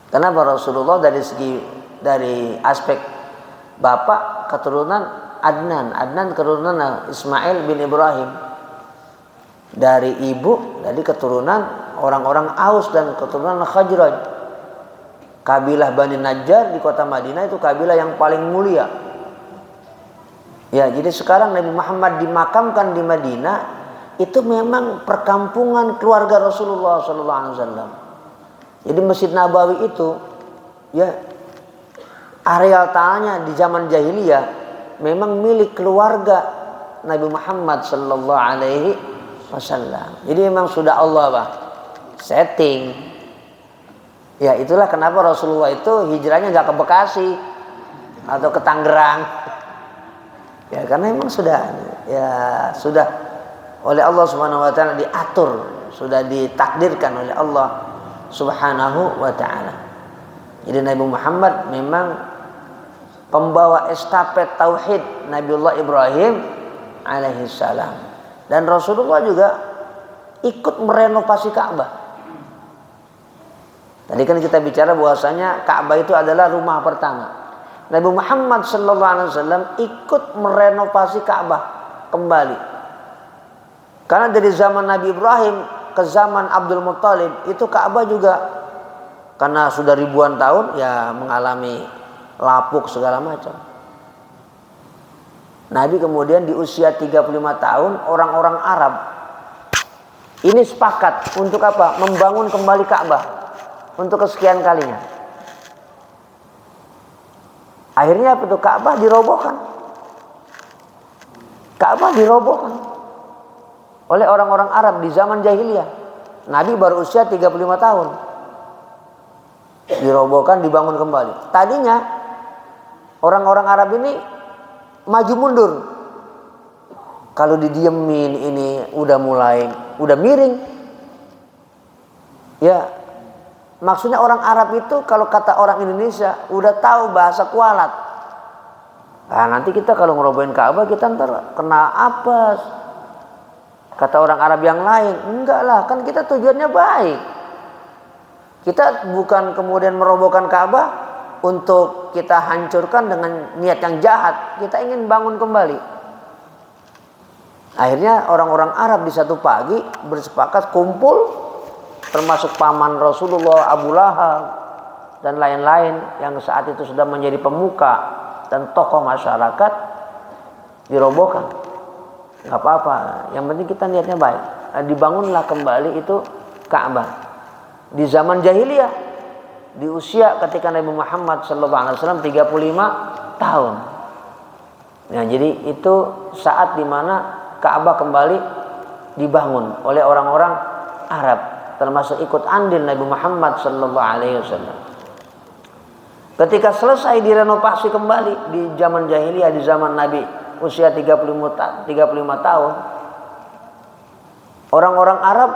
Kenapa? Rasulullah dari aspek bapak keturunan Adnan keturunan Ismail bin Ibrahim. Dari ibu dari keturunan orang-orang Aus dan keturunan Khazraj. Kabilah Bani Najjar di kota Madinah itu kabilah yang paling mulia. Ya, jadi sekarang Nabi Muhammad dimakamkan di Madinah, itu memang perkampungan keluarga Rasulullah SAW. Jadi Masjid Nabawi itu, ya, areal tanahnya di zaman jahiliyah memang milik keluarga Nabi Muhammad SAW. Jadi memang sudah Allah setting. Ya, itulah kenapa Rasulullah itu hijrahnya nggak ke Bekasi atau ke Tangerang. Ya, karena memang sudah oleh Allah Subhanahu wa taala diatur sudah ditakdirkan oleh Allah Subhanahu wa ta'ala. Jadi Nabi Muhammad memang pembawa estafet tauhid Nabiullah Ibrahim alaihissalam. Dan Rasulullah juga ikut merenovasi Ka'bah. Tadi kan kita bicara bahwasanya Ka'bah itu adalah rumah pertama. Nabi Muhammad sallallahu alaihi wasallam ikut merenovasi Ka'bah kembali. Karena dari zaman Nabi Ibrahim ke zaman Abdul Muttalib itu Ka'bah juga karena sudah ribuan tahun ya mengalami lapuk segala macam. Nabi kemudian di usia 35 tahun orang-orang Arab ini sepakat untuk apa? Membangun kembali Ka'bah untuk kesekian kalinya. Akhirnya apa tuh? Ka'bah dirobohkan. Ka'bah dirobohkan oleh orang-orang Arab di zaman jahiliyah. Nabi baru usia 35 tahun. Dirobohkan, dibangun kembali. Tadinya orang-orang Arab ini maju mundur. Kalau didiemin ini udah miring. Ya, maksudnya orang Arab itu kalau kata orang Indonesia udah tahu bahasa kualat. Nah, nanti kita kalau ngerobohin Ka'bah kita ntar kena apes. Kata orang Arab yang lain, enggak lah, kan kita tujuannya baik. Kita bukan kemudian merobohkan Ka'bah untuk kita hancurkan dengan niat yang jahat. Kita ingin bangun kembali. Akhirnya orang-orang Arab di satu pagi bersepakat kumpul, termasuk paman Rasulullah Abu Lahab dan lain-lain yang saat itu sudah menjadi pemuka dan tokoh masyarakat, dirobohkan. Nggak apa-apa, yang penting kita niatnya baik. Dibangunlah kembali itu Ka'bah di zaman jahiliyah, di usia ketika Nabi Muhammad SAW 35 tahun. Nah, jadi itu saat dimana Ka'bah kembali dibangun oleh orang-orang Arab, termasuk ikut andil Nabi Muhammad SAW. Ketika selesai direnovasi kembali di zaman jahiliyah, di zaman Nabi usia 35 tahun, orang-orang Arab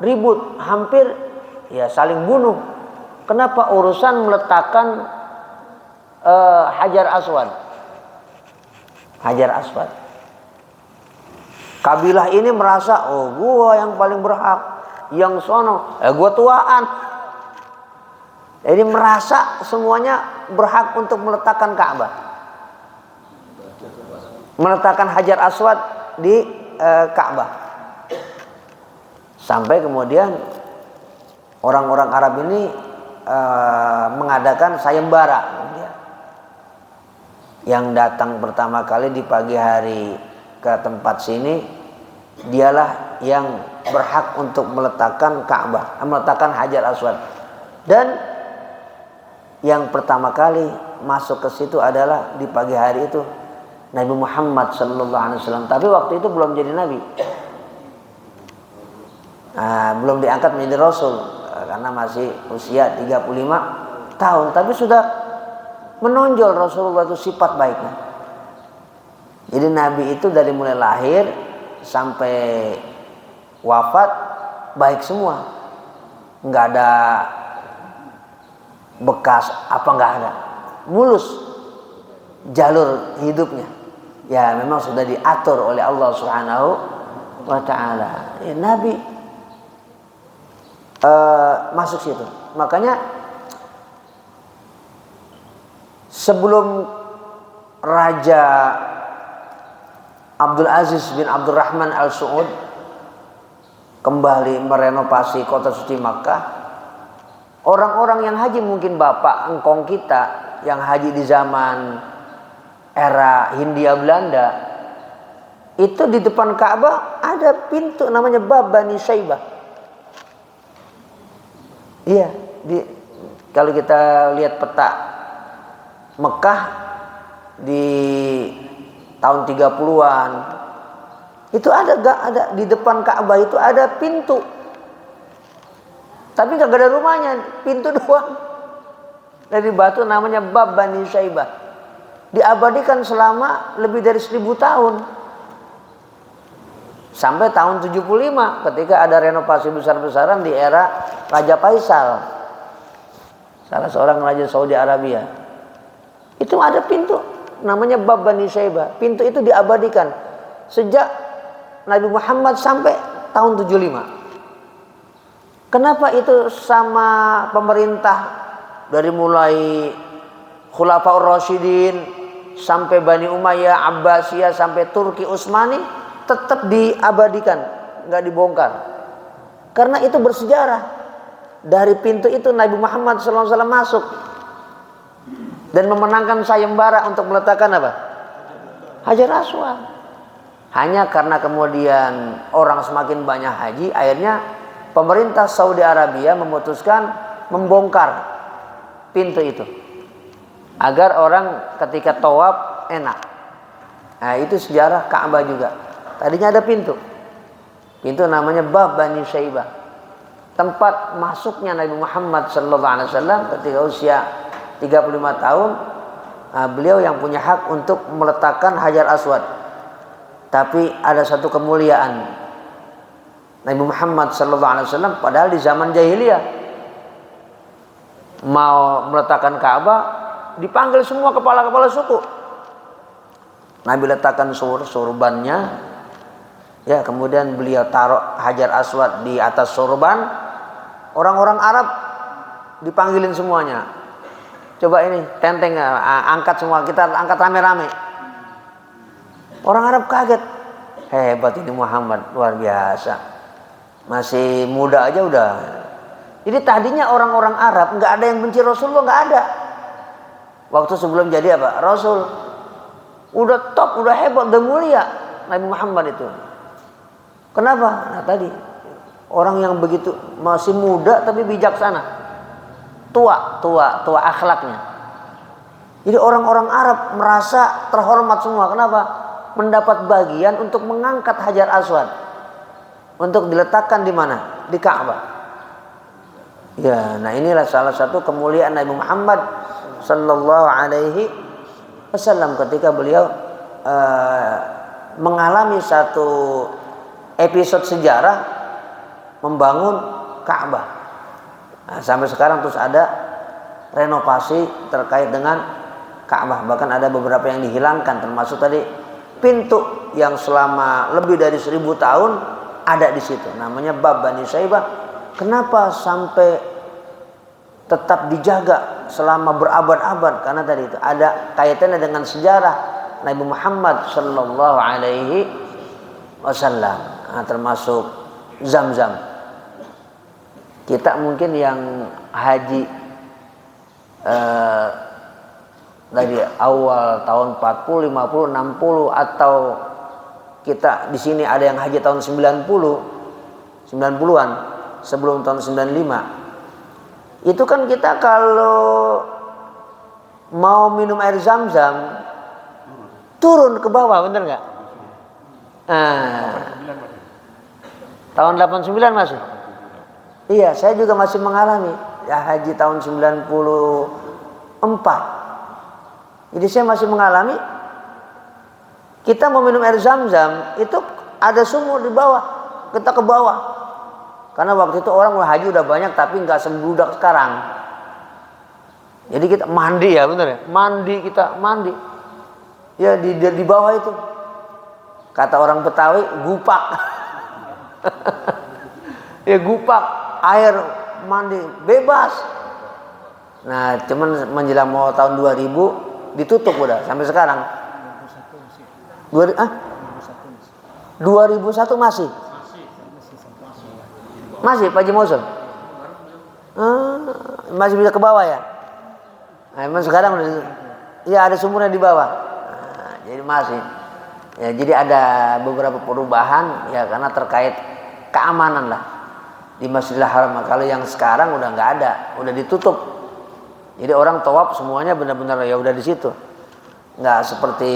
ribut, hampir ya saling bunuh. Kenapa? Urusan meletakkan Hajar Aswad. Hajar Aswad. Kabilah ini merasa, oh gua yang paling berhak, yang sono, gua tuaan. Jadi merasa semuanya berhak untuk meletakkan Ka'bah, meletakkan Hajar Aswad di Ka'bah. Sampai kemudian orang-orang Arab ini mengadakan sayembara. Yang datang pertama kali di pagi hari ke tempat sini, dialah yang berhak untuk meletakkan Ka'bah, meletakkan Hajar Aswad. Dan yang pertama kali masuk ke situ adalah di pagi hari itu Nabi Muhammad SAW. Tapi waktu itu belum jadi Nabi. Belum diangkat menjadi Rasul karena masih usia 35 tahun, tapi sudah menonjol Rasulullah itu sifat baiknya. Jadi Nabi itu dari mulai lahir sampai wafat baik semua, nggak ada bekas apa, nggak ada, mulus jalur hidupnya. Ya memang sudah diatur oleh Allah Subhanahu wa ta'ala. Nabi masuk situ. Makanya sebelum Raja Abdul Aziz bin Abdurrahman Al Saud kembali merenovasi kota suci Makkah, orang-orang yang haji, mungkin bapak engkong kita yang haji di zaman era Hindia Belanda, itu di depan Ka'bah ada pintu namanya Bab Bani Syaibah. Iya, kalau kita lihat peta Mekah di tahun 30-an, itu ada di depan Ka'bah itu ada pintu. Tapi nggak ada rumahnya, pintu doang. Dari batu namanya Bab Bani Syaibah. Diabadikan selama lebih dari 1000 tahun. Sampai tahun 75 ketika ada renovasi besar-besaran di era Raja Faisal, salah seorang raja Saudi Arabia. Itu ada pintu namanya Bab Bani Syaibah. Pintu itu diabadikan sejak Nabi Muhammad sampai tahun 75. Kenapa itu sama pemerintah dari mulai Khulafaur Rasyidin sampai Bani Umayyah, Abbasiyah sampai Turki Utsmani tetap diabadikan, nggak dibongkar. Karena itu bersejarah. Dari pintu itu Nabi Muhammad SAW masuk dan memenangkan sayembara untuk meletakkan apa? Hajar Aswad. Hanya karena kemudian orang semakin banyak haji, akhirnya pemerintah Saudi Arabia memutuskan membongkar pintu itu agar orang ketika tawaf enak. Nah, itu sejarah Ka'bah juga. Tadinya ada pintu namanya Bab Bani Syaibah, tempat masuknya Nabi Muhammad SAW ketika usia 35 tahun. Beliau yang punya hak untuk meletakkan Hajar Aswad. Tapi ada satu kemuliaan Nabi Muhammad SAW, padahal di zaman jahiliyah mau meletakkan Ka'bah dipanggil semua kepala-kepala suku. Nabi letakkan surbannya, ya, kemudian beliau taruh Hajar Aswad di atas sorban. Orang-orang Arab dipanggilin semuanya. Coba ini tenteng, angkat semua, kita angkat rame-rame. Orang Arab kaget. Hebat ini Muhammad, luar biasa. Masih muda aja udah. Jadi tadinya orang-orang Arab nggak ada yang benci Rasulullah, nggak ada. Waktu sebelum jadi apa? Rasul. Udah top, udah hebat, udah mulia Nabi Muhammad itu. Kenapa? Nah tadi orang yang begitu masih muda tapi bijaksana, tua akhlaknya. Jadi orang-orang Arab merasa terhormat semua. Kenapa? Mendapat bagian untuk mengangkat Hajar Aswad untuk diletakkan di mana? Di Ka'bah. Ya, nah inilah salah satu kemuliaan Nabi Muhammad sallallahu alaihi wasallam ketika beliau mengalami satu episode sejarah membangun Ka'bah. Nah, sampai sekarang terus ada renovasi terkait dengan Ka'bah. Bahkan ada beberapa yang dihilangkan, termasuk tadi pintu yang selama lebih dari 1000 tahun ada di situ. Namanya Bab Bani Syaibah. Kenapa sampai tetap dijaga selama berabad-abad? Karena tadi itu ada kaitannya dengan sejarah Nabi Muhammad sallallahu alaihi wasallam. Nah, termasuk Zamzam. Kita mungkin yang haji dari awal tahun 40, 50, 60 atau kita di sini ada yang haji tahun 90-an sebelum tahun 95. Itu kan kita kalau mau minum air Zamzam turun ke bawah, bener nggak? Tahun 89 masih? Iya, saya juga masih mengalami ya haji tahun 94. Jadi saya masih mengalami kita mau minum air Zamzam itu ada sumur di bawah, kita ke bawah. Karena waktu itu orang haji udah banyak tapi nggak sembudak sekarang. Jadi kita mandi ya, bener ya? Kita mandi. Ya di bawah itu. Kata orang Betawi, gupak. Ya gupak, air mandi bebas. Nah, cuman menjelang mau tahun 2000 ditutup udah sampai sekarang. 2001 masih? Masih Pak Haji Musul? Masih bisa ke bawah ya? Nah, emang sekarang udah, ya ada sumurnya di bawah. Nah, jadi masih. Ya, jadi ada beberapa perubahan ya karena terkait keamanan lah di Masjidil Haram. Kalau yang sekarang udah nggak ada, udah ditutup. Jadi orang tawaf semuanya benar-benar ya udah di situ. Nggak seperti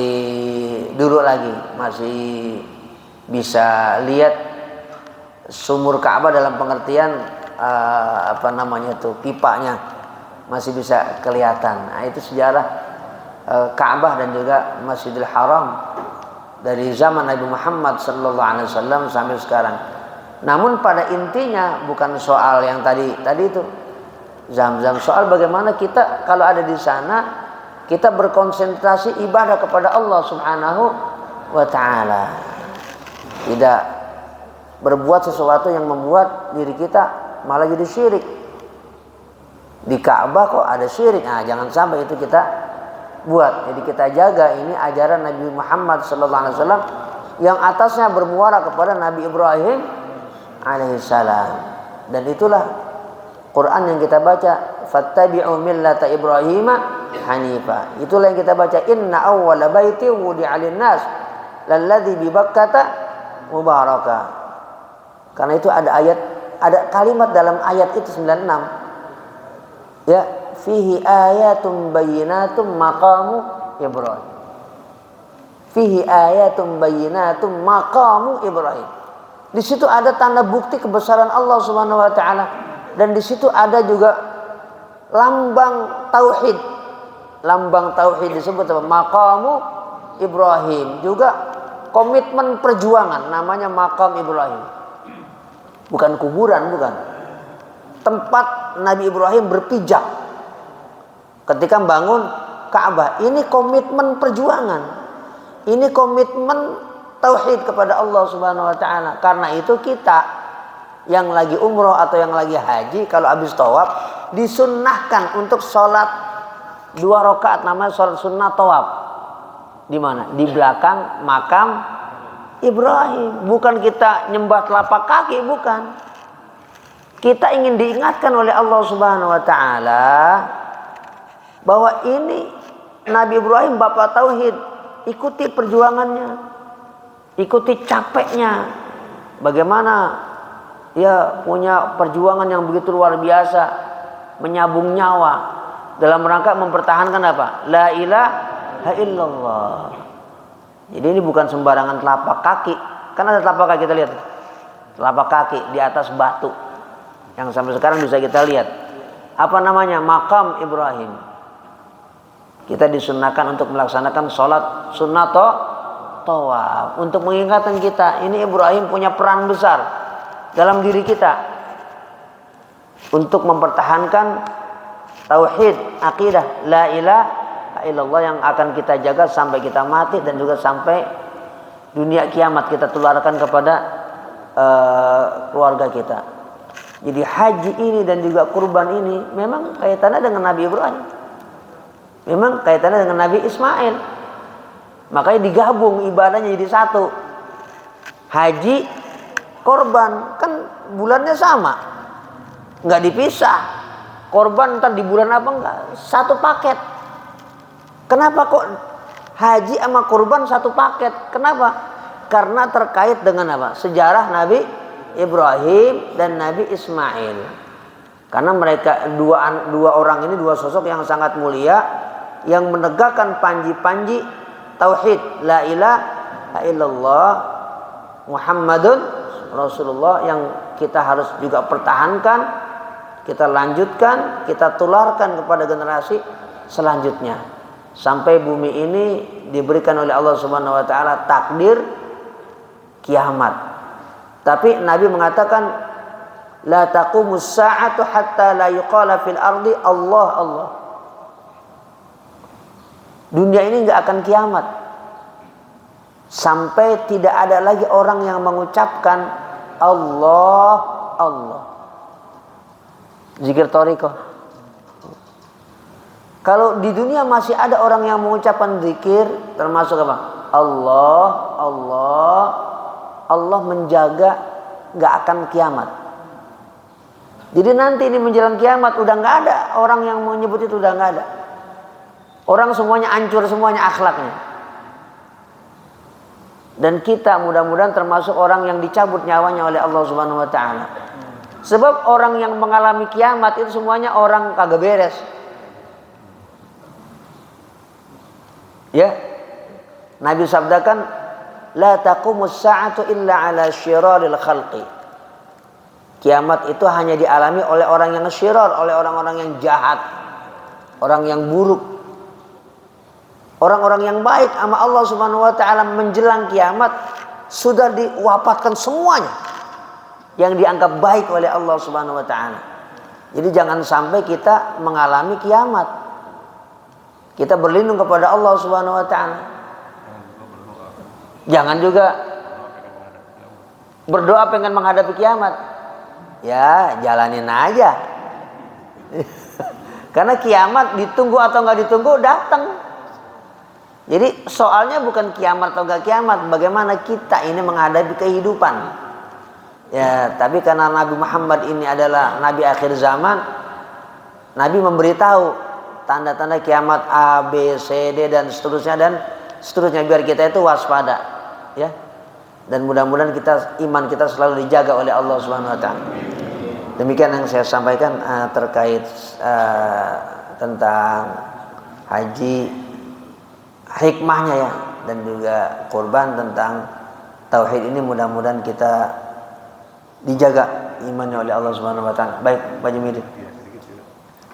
dulu lagi, masih bisa lihat sumur Ka'bah dalam pengertian pipanya masih bisa kelihatan. Nah, itu sejarah Ka'bah dan juga Masjidil Haram dari zaman Nabi Muhammad SAW sampai sekarang. Namun pada intinya bukan soal yang tadi itu Zam-Zam, soal bagaimana kita kalau ada di sana kita berkonsentrasi ibadah kepada Allah Subhanahu wa taala. Tidak berbuat sesuatu yang membuat diri kita malah jadi syirik. Di Ka'bah kok ada syirik. Nah, jangan sampai itu kita buat. Jadi kita jaga ini ajaran Nabi Muhammad SAW yang atasnya bermuara kepada Nabi Ibrahim alaihissalam. Dan itulah Quran yang kita baca, fattabi'u millata Ibrahim hanifa. Itulah yang kita baca, inna awwala baiti wudi'a lin-nas lalladzi bi Bakkata mubaraka. Karena itu ada kalimat dalam ayat itu 96. Ya, fihi ayatun bayyinatum maqamu Ibrahim. Fihi ayatun bayyinatum maqamu Ibrahim. Di situ ada tanda bukti kebesaran Allah Subhanahu wa taala, dan di situ ada juga lambang tauhid. Lambang tauhid disebut apa? Maqamu Ibrahim. Juga komitmen perjuangan namanya maqam Ibrahim. Bukan kuburan, bukan. Tempat Nabi Ibrahim berpijak ketika membangun Ka'bah. Ini komitmen perjuangan. Ini komitmen tauhid kepada Allah Subhanahu wa taala. Karena itu kita yang lagi umroh atau yang lagi haji kalau habis tawaf disunnahkan untuk sholat 2 rakaat, namanya sholat sunnah tawaf. Di mana? Di belakang makam Ibrahim. Bukan kita nyembah telapak kaki, bukan. Kita ingin diingatkan oleh Allah Subhanahu wa taala bahwa ini Nabi Ibrahim bapak tauhid. Ikuti perjuangannya. Ikuti capeknya. Bagaimana dia punya perjuangan yang begitu luar biasa, menyabung nyawa dalam rangka mempertahankan apa? La ilaha illallah. Jadi ini bukan sembarangan telapak kaki. Kan ada telapak kaki, kita lihat. Telapak kaki di atas batu yang sampai sekarang bisa kita lihat. Apa namanya? Makam Ibrahim. Kita disunahkan untuk melaksanakan sholat sunnah tawaf, untuk mengingatkan kita ini Ibrahim punya peran besar dalam diri kita untuk mempertahankan tauhid, akidah la ilaha illallah yang akan kita jaga sampai kita mati dan juga sampai dunia kiamat kita tularkan kepada keluarga kita. Jadi haji ini dan juga kurban ini memang kaitannya dengan Nabi Ibrahim, memang kaitannya dengan Nabi Ismail. Makanya digabung ibadahnya jadi satu. Haji, korban, kan bulannya sama, nggak dipisah. Korban ntar di bulan apa enggak, satu paket. Kenapa kok haji sama korban satu paket? Kenapa? Karena terkait dengan apa? Sejarah Nabi Ibrahim dan Nabi Ismail. Karena mereka dua orang ini, dua sosok yang sangat mulia, yang menegakkan panji-panji tauhid la ilaha illallah Muhammadun Rasulullah yang kita harus juga pertahankan, kita lanjutkan, kita tularkan kepada generasi selanjutnya sampai bumi ini diberikan oleh Allah Subhanahu wa taala takdir kiamat. Tapi Nabi mengatakan la taqumus sa'atu hatta la yuqala fil ardi Allah Allah. Dunia ini enggak akan kiamat sampai tidak ada lagi orang yang mengucapkan Allah Allah. Zikir thariqah. Kalau di dunia masih ada orang yang mengucapkan zikir, termasuk apa? Allah Allah. Allah menjaga, enggak akan kiamat. Jadi nanti ini menjelang kiamat udah enggak ada orang yang mau nyebut itu, udah enggak ada. Orang semuanya hancur, semuanya akhlaknya. Dan kita mudah-mudahan termasuk orang yang dicabut nyawanya oleh Allah Subhanahu wa taala. Sebab orang yang mengalami kiamat itu semuanya orang kagak beres. Ya. Nabi sabdakan la taqumus sa'atu illa ala syiraril khalqi. Kiamat itu hanya dialami oleh orang yang syirar, oleh orang-orang yang jahat, orang yang buruk. Orang-orang yang baik sama Allah Subhanahu wa taala menjelang kiamat sudah diwafatkan semuanya yang dianggap baik oleh Allah Subhanahu wa taala. Jadi jangan sampai kita mengalami kiamat. Kita berlindung kepada Allah Subhanahu wa taala. Jangan juga berdoa pengen menghadapi kiamat. Ya, jalanin aja. Karena kiamat ditunggu atau nggak ditunggu datang. Jadi soalnya bukan kiamat atau nggak kiamat, bagaimana kita ini menghadapi kehidupan. Ya, tapi karena Nabi Muhammad ini adalah Nabi akhir zaman, Nabi memberitahu tanda-tanda kiamat A, B, C, D dan seterusnya biar kita itu waspada, ya. Dan mudah-mudahan iman kita selalu dijaga oleh Allah Subhanahu wa taala. Demikian yang saya sampaikan terkait tentang haji, hikmahnya ya, dan juga kurban tentang tauhid ini, mudah-mudahan kita dijaga imannya oleh Allah Subhanahu wa taala. Baik, Pak Jumidi.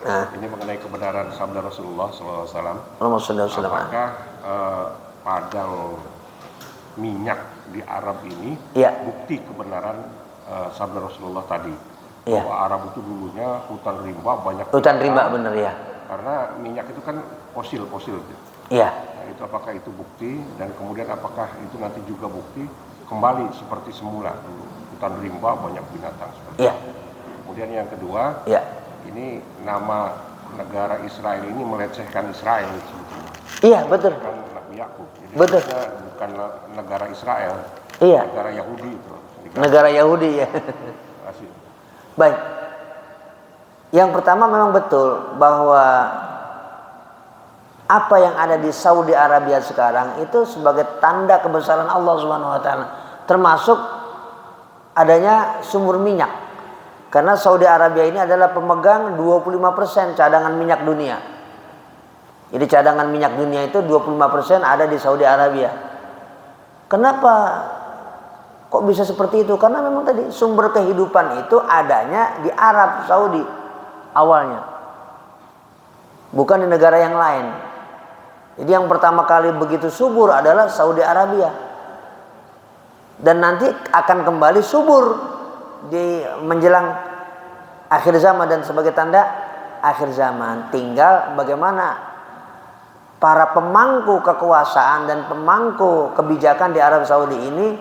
Nah, ini mengenai kebenaran sabda Rasulullah SAW. Apakah padang minyak di Arab ini bukti kebenaran sabda Rasulullah tadi? Bahwa Arab itu dulunya hutan rimba banyak. Hutan rimba benar ya. Karena minyak itu kan fosil. Iya. Nah, itu apakah itu bukti, dan kemudian apakah itu nanti juga bukti kembali seperti semula dulu hutan rimba banyak binatang seperti itu. Kemudian yang kedua, ini nama negara Israel ini melecehkan Israel sebetulnya. Iya, betul. Bukan Nabi Yakub. Jadi betul. Bukan negara Israel. Iya. Negara Yahudi itu. Negara Yahudi ya. Terima kasih. Baik. Yang pertama memang betul bahwa apa yang ada di Saudi Arabia sekarang itu sebagai tanda kebesaran Allah Subhanahu wa taala, termasuk adanya sumur minyak. Karena Saudi Arabia ini adalah pemegang 25% cadangan minyak dunia. Jadi cadangan minyak dunia itu 25% ada di Saudi Arabia. Kenapa kok bisa seperti itu? Karena memang tadi sumber kehidupan itu adanya di Arab Saudi awalnya, bukan di negara yang lain. Jadi yang pertama kali begitu subur adalah Saudi Arabia, dan nanti akan kembali subur di menjelang akhir zaman dan sebagai tanda akhir zaman. Tinggal bagaimana para pemangku kekuasaan dan pemangku kebijakan di Arab Saudi ini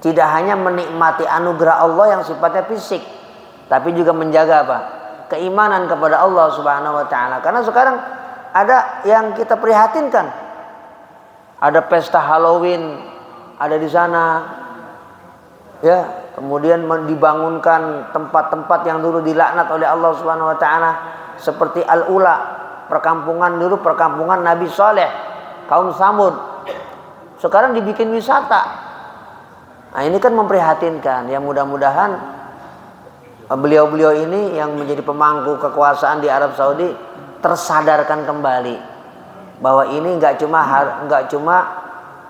tidak hanya menikmati anugerah Allah yang sifatnya fisik, tapi juga menjaga apa? Keimanan kepada Allah Subhanahu wa taala. Karena sekarang ada yang kita prihatinkan. Ada pesta Halloween ada di sana. Ya, kemudian dibangunkan tempat-tempat yang dulu dilaknat oleh Allah Subhanahu wa taala, seperti Al-Ula, perkampungan dulu, perkampungan Nabi Saleh, kaum Samud. Sekarang dibikin wisata. Nah, ini kan memprihatinkan. Ya, mudah-mudahan beliau-beliau ini yang menjadi pemangku kekuasaan di Arab Saudi tersadarkan kembali bahwa ini enggak cuma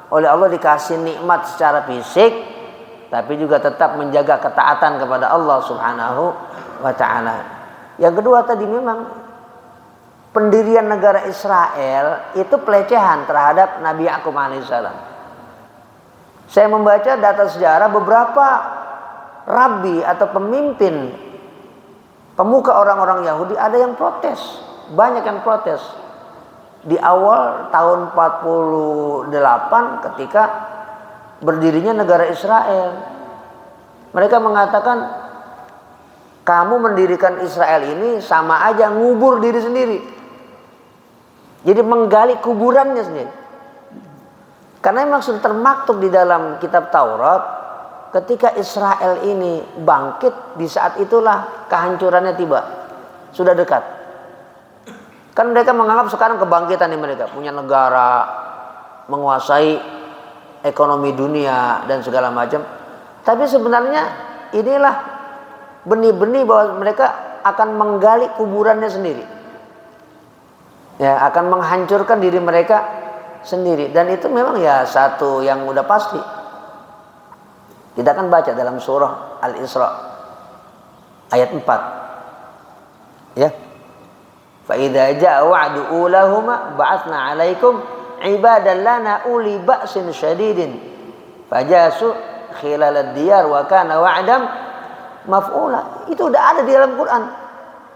oleh Allah dikasih nikmat secara fisik, tapi juga tetap menjaga ketaatan kepada Allah Subhanahu wa taala. Yang kedua tadi, memang pendirian negara Israel itu pelecehan terhadap Nabi Yakub alaihissalam. Saya membaca data sejarah, beberapa rabi atau pemimpin pemuka orang-orang Yahudi ada yang protes, banyak yang protes di awal tahun 48 ketika berdirinya negara Israel. Mereka mengatakan, kamu mendirikan Israel ini sama aja ngubur diri sendiri. Jadi menggali kuburannya sendiri. Karena memang sudah termaktub di dalam kitab Taurat, ketika Israel ini bangkit, di saat itulah kehancurannya tiba. Sudah dekat. Kan mereka menganggap sekarang kebangkitan nih, mereka punya negara, menguasai ekonomi dunia dan segala macam. Tapi sebenarnya inilah benih-benih bahwa mereka akan menggali kuburannya sendiri. Ya, akan menghancurkan diri mereka sendiri. Dan itu memang ya satu yang udah pasti. Kita akan baca dalam surah Al-Isra ayat 4. Ya. Fa idza jaa wa'du ulahuma ba'atsna 'alaikum ibadan lana uli ba'sin syadidin fajasu khilal diyar wa kana wa'dam maf'ula. Itu udah ada di dalam Quran.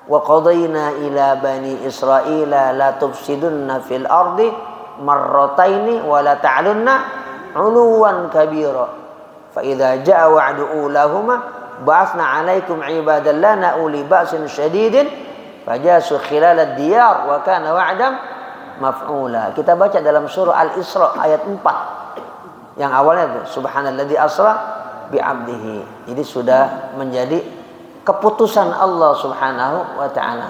Wa qadayna ila bani Israila la tufsidunna fil ardi marrataini wa la ta'lunna 'uluwan kabira. Fa idza jaa wa'du ulahuma ba'athna 'alaikum ibadan lana uli ba'sin syadidin fajasu khilal diyar wa kana wa'dam maf'ula. Kita baca dalam surah Al-Isra ayat 4. Yang awalnya itu subhanalladzi asra bi'abdihi. Jadi sudah menjadi keputusan Allah Subhanahu wa taala.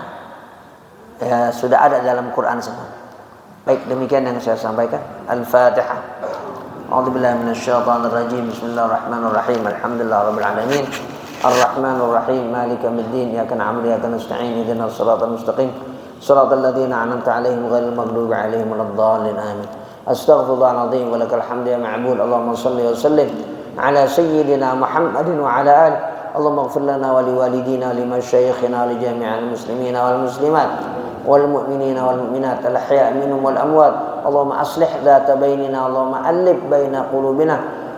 Ya, sudah ada dalam Quran semua. Baik, demikian yang saya sampaikan. Al-Fatihah. A'udzubillahi minasyaitonir rajim. Bismillahirrahmanirrahim. Alhamdulillahirabbil alamin. Arrahmanir rahim. Maliki yaumiddin. Iyyaka na'budu wa iyyaka nasta'in. Ihdinas siratal mustaqim. Siratal ladzina an'amta 'alaihim ghairil maghdubi 'alaihim waladdallin. Amin. Astaghfirullahal azim wa lakal hamdu ya ma'bud. Allahumma shalli wa sallim ala sayyidina Muhammadin wa ala alihi. Allahumma ighfir lana wa liwalidina wa limasyayikhina wa li jami'il muslimina wal muslimat wal mu'minina wal mu'minat al ahya' minhum wal amwat. Allahumma aslih dhata bainina, Allahumma alif baina qulubina.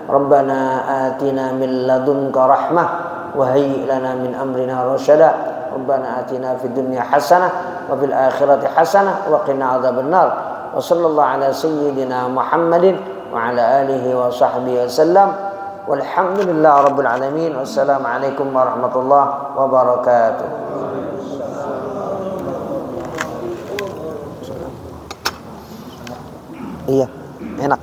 Rabbana atina min ladunka rahmah wa hayyi' lana min amrina rasyada. Rabbana atina fid dunya hasanah wa fil akhirati hasanah wa qina adzabannar. Wa sallallahu ala sayyidina Muhammadin wa ala alihi wa sahbihi wasallam. Walhamdulillah rabbil alamin. Wassalamualaikum warahmatullahi wabarakatuh. Iya, enak.